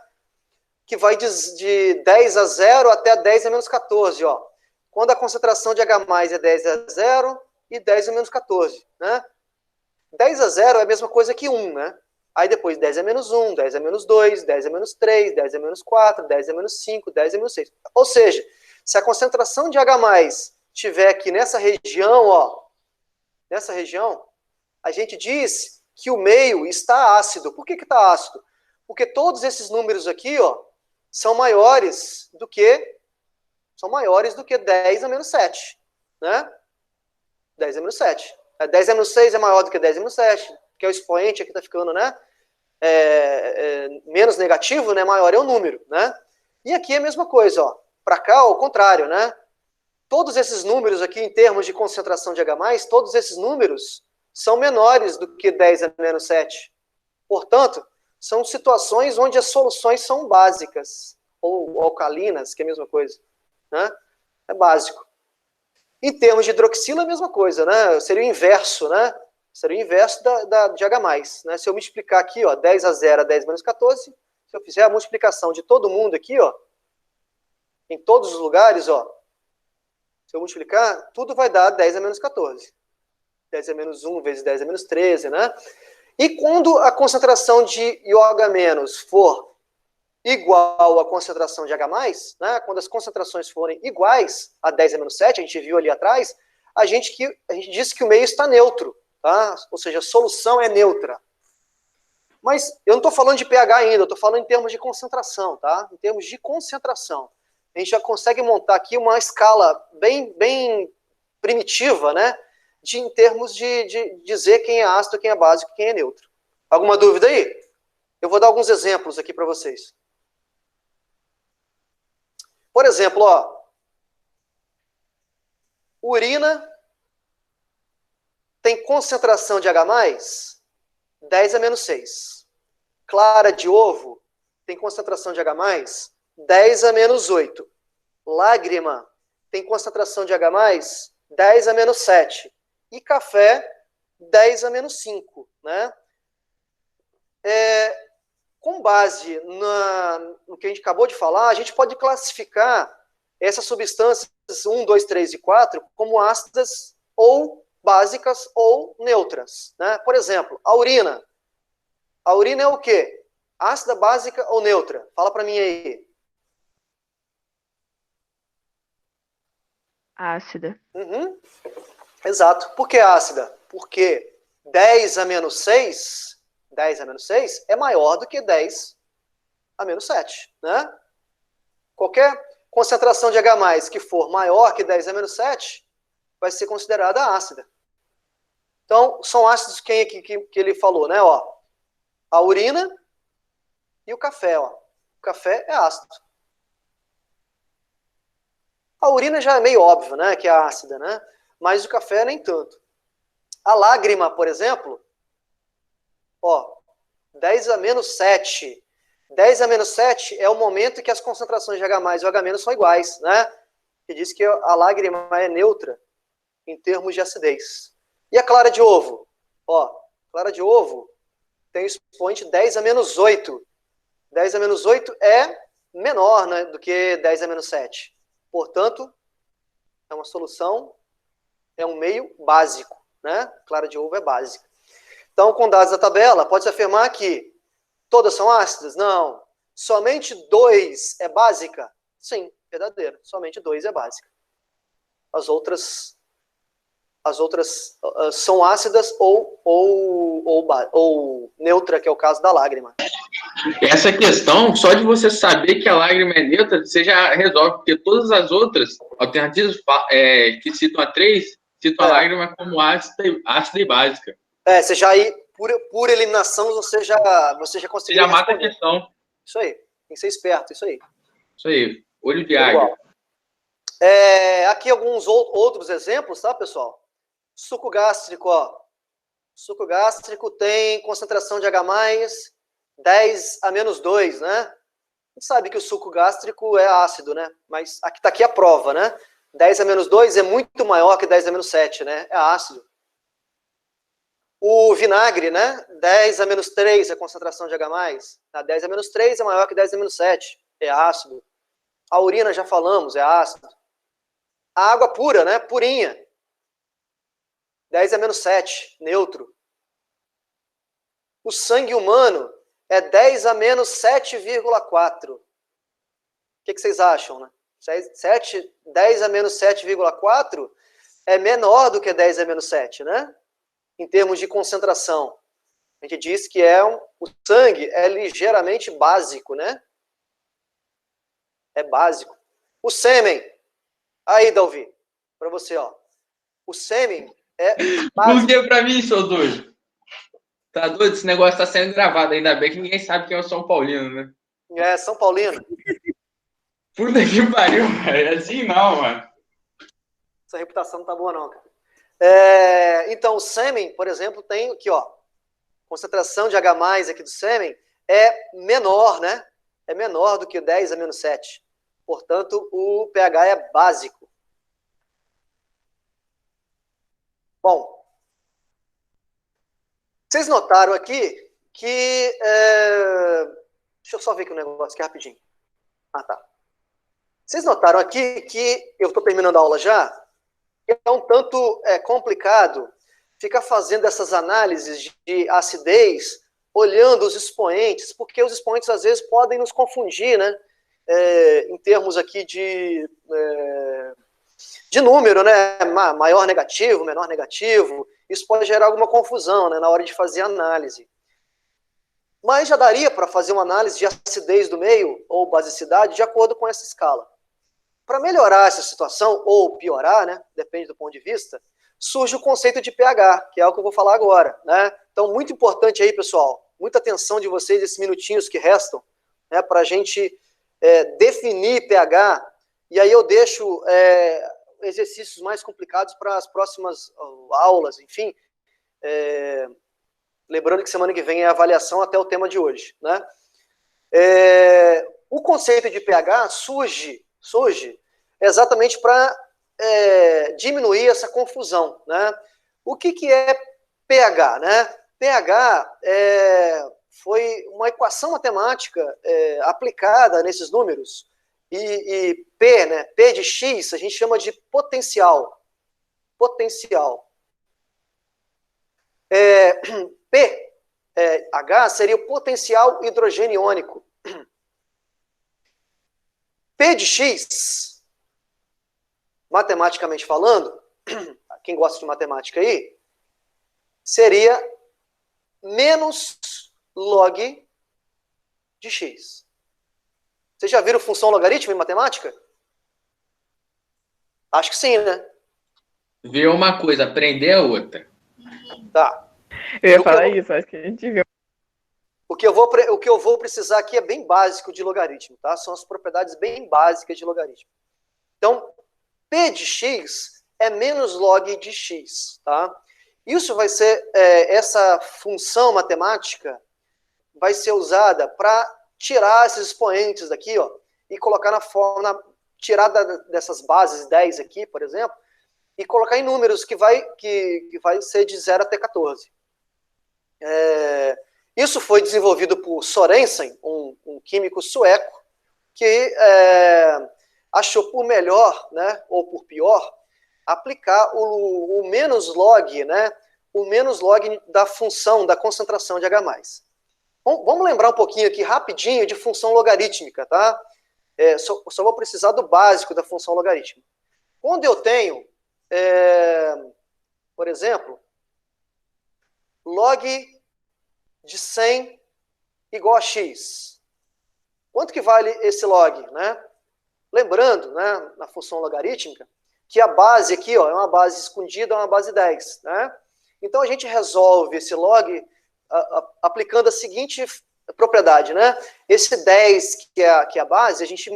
que vai de 10 a 0 até 10 a menos 14, ó. Quando a concentração de H+, é 10 a 0 e 10 a menos 14, né? 10 a 0 é a mesma coisa que 1, né? Aí depois 10 a menos 1, 10 a menos 2, 10 a menos 3, 10 a menos 4, 10 a menos 5, 10 a menos 6. Ou seja, se a concentração de H+, estiver aqui nessa região, ó, nessa região, a gente diz que o meio está ácido. Por que está ácido? Porque todos esses números aqui, ó, são maiores do que 10 a menos 7, né? 10 a menos 7. 10 a menos 6 é maior do que 10 a menos 7, porque o expoente aqui está ficando, né, menos negativo, né, maior é o número, né? E aqui é a mesma coisa, ó. Para cá, ao contrário, né? Todos esses números aqui, em termos de concentração de H+, todos esses números são menores do que 10 a menos 7. Portanto, são situações onde as soluções são básicas, ou alcalinas, que é a mesma coisa, né? É básico. Em termos de hidroxila, é a mesma coisa, né? Seria o inverso, né? Seria o inverso de H+, né? Se eu multiplicar aqui, ó, 10 a 0 a 10 menos 14, se eu fizer a multiplicação de todo mundo aqui, ó, em todos os lugares, ó, se eu multiplicar, tudo vai dar 10 a menos 14. 10 a menos 1 vezes 10 a menos 13, né? E quando a concentração de IOH- for igual à concentração de H+, né? Quando as concentrações forem iguais a 10 a menos 7, a gente viu ali atrás, a gente disse que o meio está neutro, tá? Ou seja, a solução é neutra. Mas eu não estou falando de pH ainda, eu estou falando em termos de concentração, tá? Em termos de concentração. A gente já consegue montar aqui uma escala bem primitiva, né? Em termos de dizer quem é ácido, quem é básico e quem é neutro. Alguma dúvida aí? Eu vou dar alguns exemplos aqui para vocês. Por exemplo, ó, urina tem concentração de H+, 10 a menos 6. Clara de ovo tem concentração de H+, 10 a menos 8. Lágrima tem concentração de H+, 10 a menos 7. E café, 10 a menos 5, né? Com base no que a gente acabou de falar, a gente pode classificar essas substâncias 1, 2, 3 e 4 como ácidas ou básicas ou neutras, né? Por exemplo, a urina. A urina é o quê? Ácida, básica ou neutra? Fala para mim aí.
Ácida.
Uhum. Exato. Por que ácida? Porque 10 a menos 6 é maior do que 10 a menos 7, né? Qualquer concentração de H+ que for maior que 10 a menos 7 vai ser considerada ácida. Então, são ácidos que ele falou, né? Ó, a urina e o café, ó. O café é ácido. A urina já é meio óbvio, né? Que é ácida, né? Mas o café nem tanto. A lágrima, por exemplo, ó, 10 a menos 7. 10 a menos 7 é o momento em que as concentrações de H+ e OH- são iguais, né? Que diz que a lágrima é neutra em termos de acidez. E a clara de ovo? Ó, clara de ovo tem o expoente 10 a menos 8. 10 a menos 8 é menor, né, do que 10 a menos 7. Portanto, é uma solução, é um meio básico, né? Clara de ovo é básica. Então, com dados da tabela, pode-se afirmar que todas são ácidas? Não. Somente 2 é básica? Sim, verdadeiro. Somente 2 é básica. As outras são ácidas ou neutra, que é o caso da lágrima.
Essa questão, só de você saber que a lágrima é neutra, você já resolve, porque todas as outras alternativas que citam a 3, citam a lágrima como ácida e básica.
Você já aí, por eliminação, você já conseguiu.
Você já mata a questão.
Isso aí, tem que ser esperto, isso aí.
Isso aí, olho de águia.
Aqui alguns outros exemplos, tá, pessoal? Suco gástrico, ó. Suco gástrico tem concentração de H+, 10 a menos 2, né? A gente sabe que o suco gástrico é ácido, né? Mas aqui tá aqui a prova, né? 10 a menos 2 é muito maior que 10 a menos 7, né? É ácido. O vinagre, né? 10 a menos 3 é a concentração de H+. 10 a menos 3 é maior que 10 a menos 7. É ácido. A urina, já falamos, é ácido. A água pura, né? Purinha. 10 a menos 7, neutro. O sangue humano é 10 a menos 7,4. O que vocês acham, né? 10 a menos 7,4 é menor do que 10 a menos 7, né? Em termos de concentração. A gente diz que o sangue é ligeiramente básico, né? É básico. O sêmen. Aí, Dalvi, para você, ó. O sêmen é básico.
Por que pra mim, seu doido? Tá doido? Esse negócio tá sendo gravado. Ainda bem que ninguém sabe quem é o São Paulino, né?
É, São Paulino.
Puta que pariu, velho. É assim não, mano.
Essa reputação não tá boa, não, cara. Então, o sêmen, por exemplo, tem aqui, ó. Concentração de H+ aqui do sêmen é menor, né? É menor do que 10 a menos 7. Portanto, o pH é básico. Bom, vocês notaram aqui que... deixa eu só ver aqui um negócio aqui rapidinho. Ah, tá. Vocês notaram aqui que eu estou terminando a aula já? É um tanto complicado ficar fazendo essas análises de acidez, olhando os expoentes, porque os expoentes às vezes podem nos confundir, né? Em termos aqui de número, né? Maior negativo, menor negativo. Isso pode gerar alguma confusão, né, na hora de fazer análise. Mas já daria para fazer uma análise de acidez do meio ou basicidade de acordo com essa escala. Para melhorar essa situação, ou piorar, né, depende do ponto de vista, surge o conceito de pH, que é o que eu vou falar agora, né? Então, muito importante aí, pessoal, muita atenção de vocês, esses minutinhos que restam, né, para a gente definir pH, e aí eu deixo exercícios mais complicados para as próximas aulas, enfim, lembrando que semana que vem é a avaliação até o tema de hoje, né? O conceito de pH surge exatamente para diminuir essa confusão, né? O que é pH, né? pH foi uma equação matemática aplicada nesses números, e P, né? P de X, a gente chama de potencial. Potencial. H seria o potencial hidrogênio iônico. P de X, matematicamente falando, quem gosta de matemática aí, seria menos log de X. Vocês já viram função logarítmica em matemática? Acho que sim, né?
Ver uma coisa, aprender a outra.
Tá.
Eu ia falar isso, acho que a gente viu.
O que eu vou precisar aqui é bem básico de logaritmo, tá? São as propriedades bem básicas de logaritmo. Então, P de X é menos log de X, tá? Isso vai ser, essa função matemática vai ser usada para tirar esses expoentes daqui, ó, e colocar na forma, tirar dessas bases 10 aqui, por exemplo, e colocar em números que vai ser de 0 até 14. Isso foi desenvolvido por Sorensen, um químico sueco, que achou por melhor, né, ou por pior, aplicar o menos log, né, o menos log da função da concentração de H+. Bom, vamos lembrar um pouquinho aqui rapidinho de função logarítmica, tá? Só vou precisar do básico da função logarítmica. Quando eu tenho, por exemplo, log de 100 igual a x. Quanto que vale esse log, né? Lembrando, né, na função logarítmica, que a base aqui, ó, é uma base escondida, é uma base 10, né? Então a gente resolve esse log aplicando a seguinte propriedade, né? Esse 10, que é a base, a gente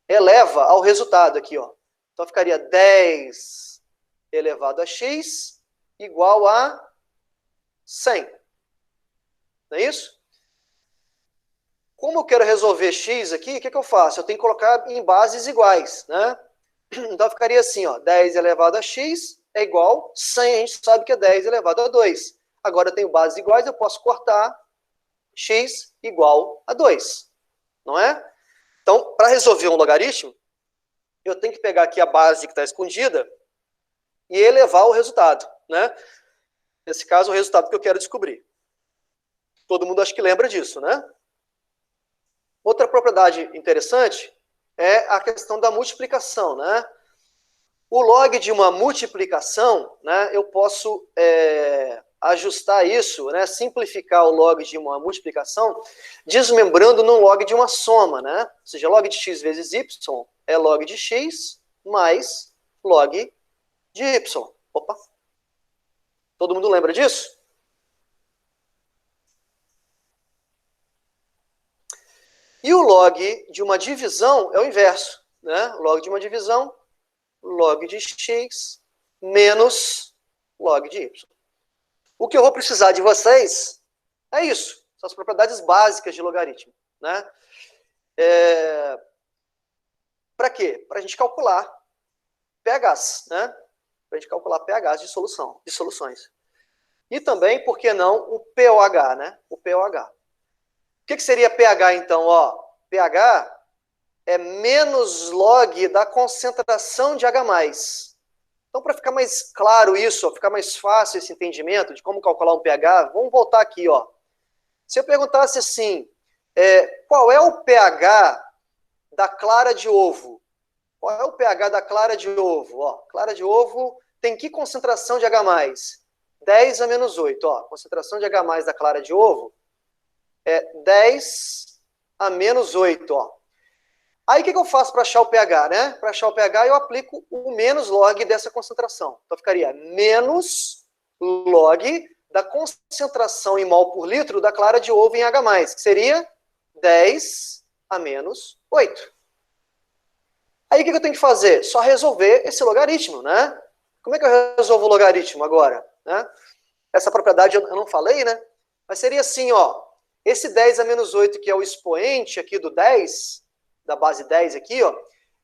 eleva ao resultado aqui, ó. Então ficaria 10 elevado a x igual a 100. Não é isso? Como eu quero resolver x aqui, o que eu faço? Eu tenho que colocar em bases iguais, né? Então ficaria assim, ó, 10 elevado a x é igual 100, a gente sabe que é 10 elevado a 2. Agora eu tenho bases iguais, eu posso cortar x igual a 2, não é? Então, para resolver um logaritmo, eu tenho que pegar aqui a base que está escondida e elevar o resultado, né? Nesse caso, o resultado que eu quero descobrir. Todo mundo acho que lembra disso, né? Outra propriedade interessante é a questão da multiplicação, né? O log de uma multiplicação, né, eu posso ajustar isso, né, simplificar o log de uma multiplicação, desmembrando no log de uma soma, né? Ou seja, log de x vezes y é log de x mais log de y. Opa! Todo mundo lembra disso? E o log de uma divisão é o inverso, né? Log de uma divisão, log de x menos log de y. O que eu vou precisar de vocês é isso. São as propriedades básicas de logaritmo, né? Para quê? Para a gente calcular pHs, né? Para a gente calcular pHs de soluções. E também, por que não, o pOH, né? O pOH. O que seria pH, então? Ó, pH é menos log da concentração de H+. Então, para ficar mais claro isso, ficar mais fácil esse entendimento de como calcular um pH, vamos voltar aqui, ó. Se eu perguntasse assim, qual é o pH da clara de ovo? Qual é o pH da clara de ovo? Ó, clara de ovo tem que concentração de H+? 10 a menos 8. Ó, concentração de H+ da clara de ovo é 10 a menos 8. Ó. Aí o que eu faço para achar o pH, né? Para achar o pH, eu aplico o menos log dessa concentração. Então ficaria menos log da concentração em mol por litro da clara de ovo em H+, que seria 10 a menos 8. Aí o que eu tenho que fazer? Só resolver esse logaritmo, né? Como é que eu resolvo o logaritmo agora? Né? Essa propriedade eu não falei, né? Mas seria assim, ó. Esse 10 a menos 8, que é o expoente aqui do 10, da base 10 aqui, ó,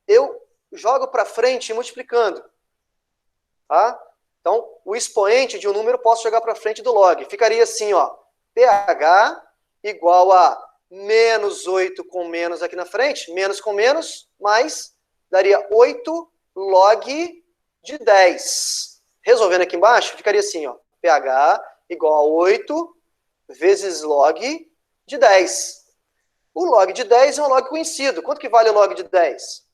eu jogo para frente multiplicando. Tá? Então, o expoente de um número eu posso jogar para frente do log. Ficaria assim, ó. pH igual a menos 8 com menos aqui na frente, menos com menos, mais daria 8 log de 10. Resolvendo aqui embaixo, ficaria assim, ó. pH igual a 8 vezes log de 10. O log de 10 é um log conhecido. Quanto que vale o log de 10?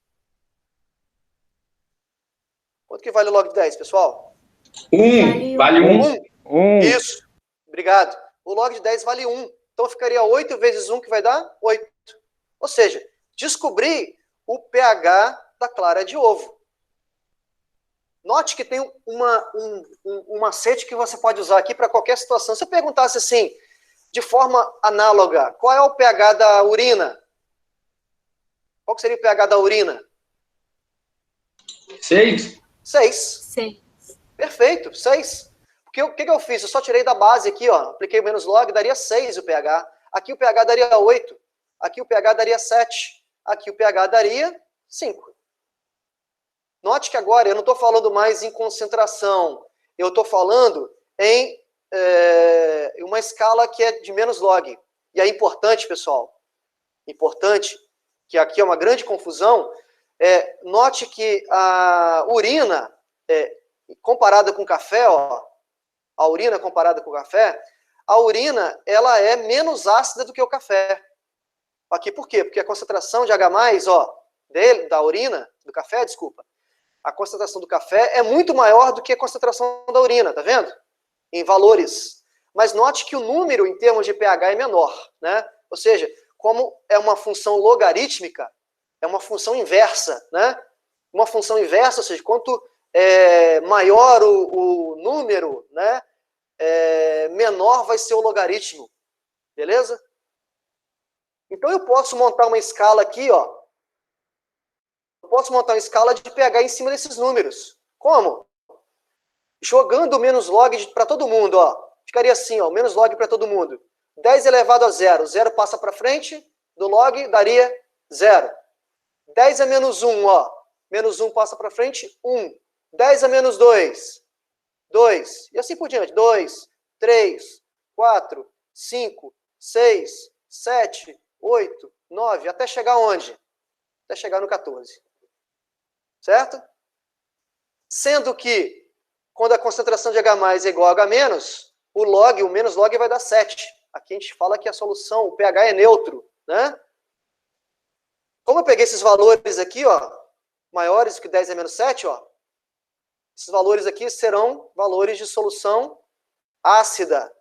Quanto que vale o log de 10, pessoal?
1. Vale 1.
1.
Isso. Obrigado. O log de 10 vale 1. Então ficaria 8 vezes 1, que vai dar 8. Ou seja, descobri o pH da clara de ovo. Note que tem um macete que você pode usar aqui para qualquer situação. Se eu perguntasse assim, de forma análoga, qual é o pH da urina? Qual que seria o pH da urina?
6.
6.
6.
Perfeito, 6. Porque o que eu fiz? Eu só tirei da base aqui, ó. Apliquei o menos log, daria 6 o pH. Aqui o pH daria 8. Aqui o pH daria 7. Aqui o pH daria 5. Note que agora eu não estou falando mais em concentração. Eu estou falando em uma escala que é de menos log. E é importante, pessoal, importante, que aqui é uma grande confusão, note que a urina, comparada com café, ó, a urina comparada com o café, a urina ela é menos ácida do que o café. Aqui por quê? Porque a concentração de H+, ó, da urina, do café, desculpa, a concentração do café é muito maior do que a concentração da urina, tá vendo? Em valores. Mas note que o número em termos de pH é menor, né? Ou seja, como é uma função logarítmica, é uma função inversa, né? Uma função inversa, ou seja, quanto maior o número, né? Menor vai ser o logaritmo. Beleza? Então eu posso montar uma escala aqui, ó. posso montar uma escala de pH em cima desses números. Como? Jogando o menos log para todo mundo, ó. Ficaria assim, ó, menos log para todo mundo. 10 elevado a 0. 0 passa para frente do log, daria 0. 10 a menos 1, ó. Menos 1 passa para frente, 1. 10 a menos 2, 2. E assim por diante. 2, 3, 4, 5, 6, 7, 8, 9. Até chegar onde? Até chegar no 14. Certo? Sendo que, quando a concentração de H+ é igual a H-, o menos log vai dar 7. Aqui a gente fala que a solução, o pH é neutro, né? Como eu peguei esses valores aqui, ó, maiores que 10 a menos 7, ó, esses valores aqui serão valores de solução ácida.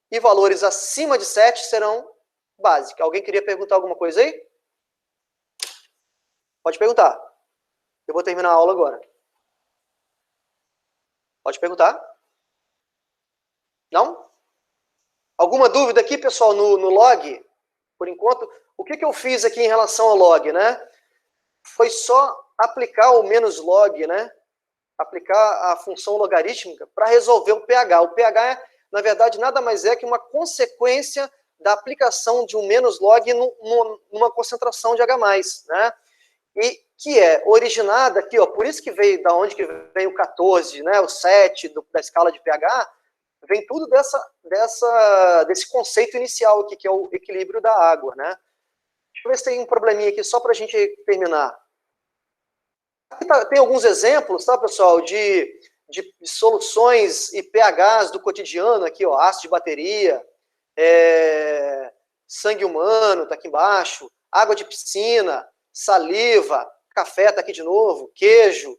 E valores acima de 7 serão básicos. Alguém queria perguntar alguma coisa aí? Pode perguntar. Eu vou terminar a aula agora. Pode perguntar? Não? Alguma dúvida aqui, pessoal, no log? Por enquanto, o que eu fiz aqui em relação ao log, né? Foi só aplicar o menos log, né? Aplicar a função logarítmica para resolver o pH. O pH, na verdade, nada mais é que uma consequência da aplicação de um menos log numa concentração de H+, né? E que é originada aqui, ó, por isso que veio da onde que vem o 14, né? O 7 da escala de pH, vem tudo desse conceito inicial aqui, que é o equilíbrio da água, né? Deixa eu ver se tem um probleminha aqui, só para a gente terminar. Aqui tem alguns exemplos, tá, pessoal, de soluções e pHs do cotidiano, aqui, ó, ácido de bateria, sangue humano, tá aqui embaixo, água de piscina, saliva, café, tá aqui de novo, queijo,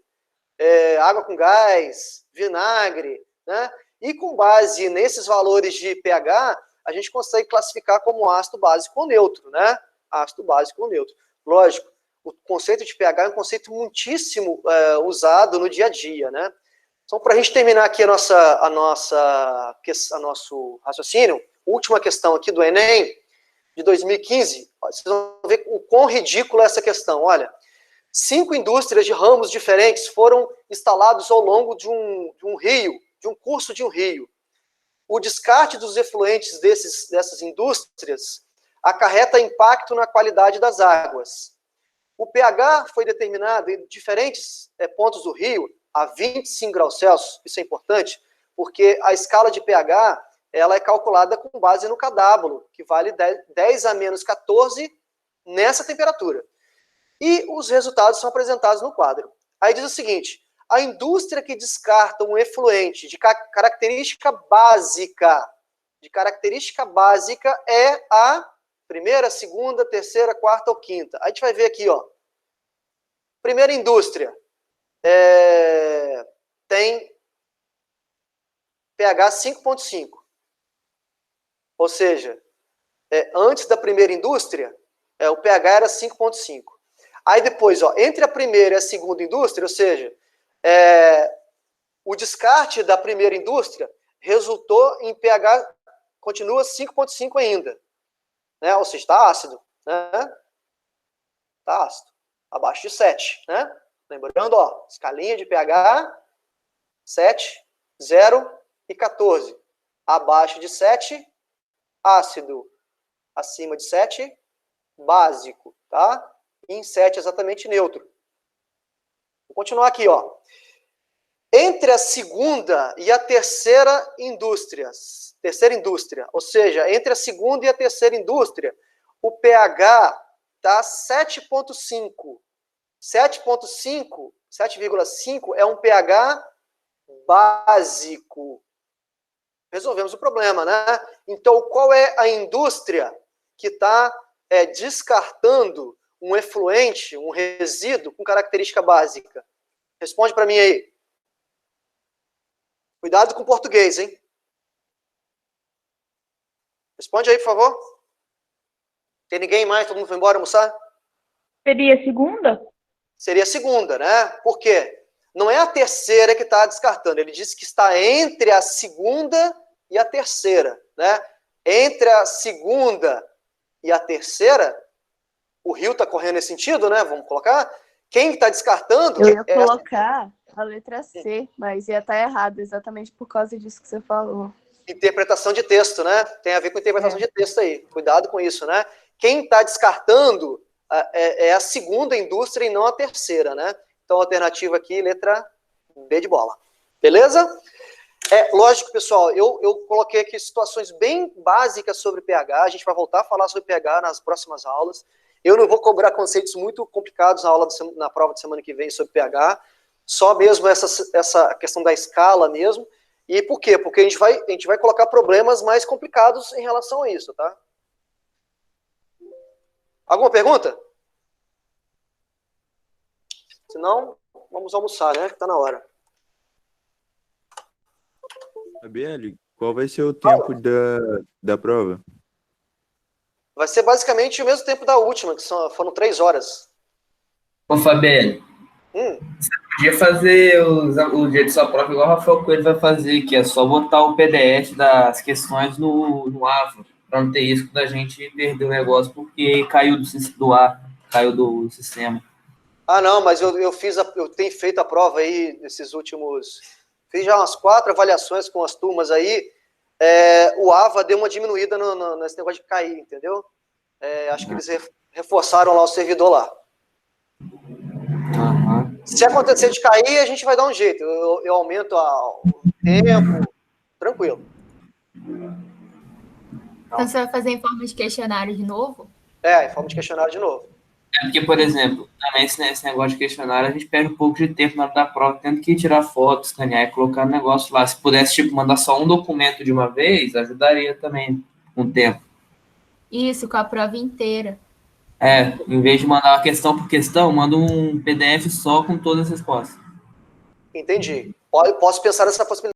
água com gás, vinagre, né? E com base nesses valores de pH, a gente consegue classificar como ácido básico ou neutro, né? Ácido básico ou neutro. Lógico, o conceito de pH é um conceito muitíssimo usado no dia a dia, né? Então, para a gente terminar aqui nosso raciocínio, última questão aqui do Enem, de 2015, vocês vão ver o quão ridícula é essa questão. Olha, 5 indústrias de ramos diferentes foram instalados ao longo de um rio, de um curso de um rio. O descarte dos efluentes dessas indústrias acarreta impacto na qualidade das águas. O pH foi determinado em diferentes pontos do rio a 25 graus Celsius. Isso é importante, porque a escala de pH ela é calculada com base no cadábulo, que vale 10 a menos 14 nessa temperatura. E os resultados são apresentados no quadro. Aí diz o seguinte: a indústria que descarta um efluente de característica básica é a primeira, segunda, terceira, quarta ou quinta. A gente vai ver aqui, ó. Primeira indústria tem pH 5,5. Ou seja, antes da primeira indústria, o pH era 5,5. Aí depois, ó, entre a primeira e a segunda indústria, ou seja, o descarte da primeira indústria resultou em pH, continua 5,5 ainda. Né? Ou seja, está ácido. Né? Está ácido. Abaixo de 7. Né? Lembrando, ó, escalinha de pH, 7, 0 e 14. Abaixo de 7, ácido. Acima de 7, básico. Tá? E em 7, exatamente neutro. Vou continuar aqui, ó. Entre a segunda e a terceira indústria, ou seja, entre a segunda e a terceira indústria, o pH está 7,5. 7,5 é um pH básico. Resolvemos o problema, né? Então, qual é a indústria que está descartando um efluente, um resíduo com característica básica? Responde para mim aí. Cuidado com o português, hein? Responde aí, por favor. Tem ninguém mais? Todo mundo foi embora almoçar?
Seria a segunda?
Seria a segunda, né? Por quê? Não é a terceira que está descartando. Ele disse que está entre a segunda e a terceira, né? Entre a segunda e a terceira, o rio está correndo nesse sentido, né? Vamos colocar. Quem está descartando...
Eu ia colocar a letra C, mas ia estar errado, exatamente por causa disso que você falou.
Interpretação de texto, né? Tem a ver com interpretação de texto aí. Cuidado com isso, né? Quem está descartando é a segunda indústria e não a terceira, né? Então, a alternativa aqui, letra B de bola. Beleza? Lógico, pessoal, eu coloquei aqui situações bem básicas sobre pH. A gente vai voltar a falar sobre pH nas próximas aulas. Eu não vou cobrar conceitos muito complicados na prova de semana que vem sobre pH. Só mesmo essa questão da escala mesmo. E por quê? Porque a gente vai colocar problemas mais complicados em relação a isso, tá? Alguma pergunta? Se não, vamos almoçar, né? Que tá na hora.
Fabielle, qual vai ser o tempo da prova?
Vai ser basicamente o mesmo tempo da última, que foram 3 horas.
Ô, Fabielle, você podia fazer o dia de sua prova igual o Rafael Coelho vai fazer, que é só botar o PDF das questões no AVA, para não ter risco da gente perder o negócio, porque caiu do ar, caiu do sistema.
Ah, não, mas eu tenho feito a prova aí, nesses últimos... Fiz já umas 4 avaliações com as turmas aí, o AVA deu uma diminuída nesse negócio de cair, entendeu? Acho que eles reforçaram lá o servidor lá. Se acontecer de cair, a gente vai dar um jeito. Eu aumento o tempo, tranquilo.
Então você vai fazer em forma de questionário de novo?
Em forma de questionário de novo.
Porque, por exemplo, também esse negócio de questionário, a gente perde um pouco de tempo na hora da prova, tendo que tirar foto, escanear e colocar o negócio lá. Se pudesse, mandar só um documento de uma vez, ajudaria também com o tempo.
Isso, com a prova inteira.
Em vez de mandar questão por questão, manda um PDF só com todas as respostas.
Entendi. Posso pensar nessa possibilidade.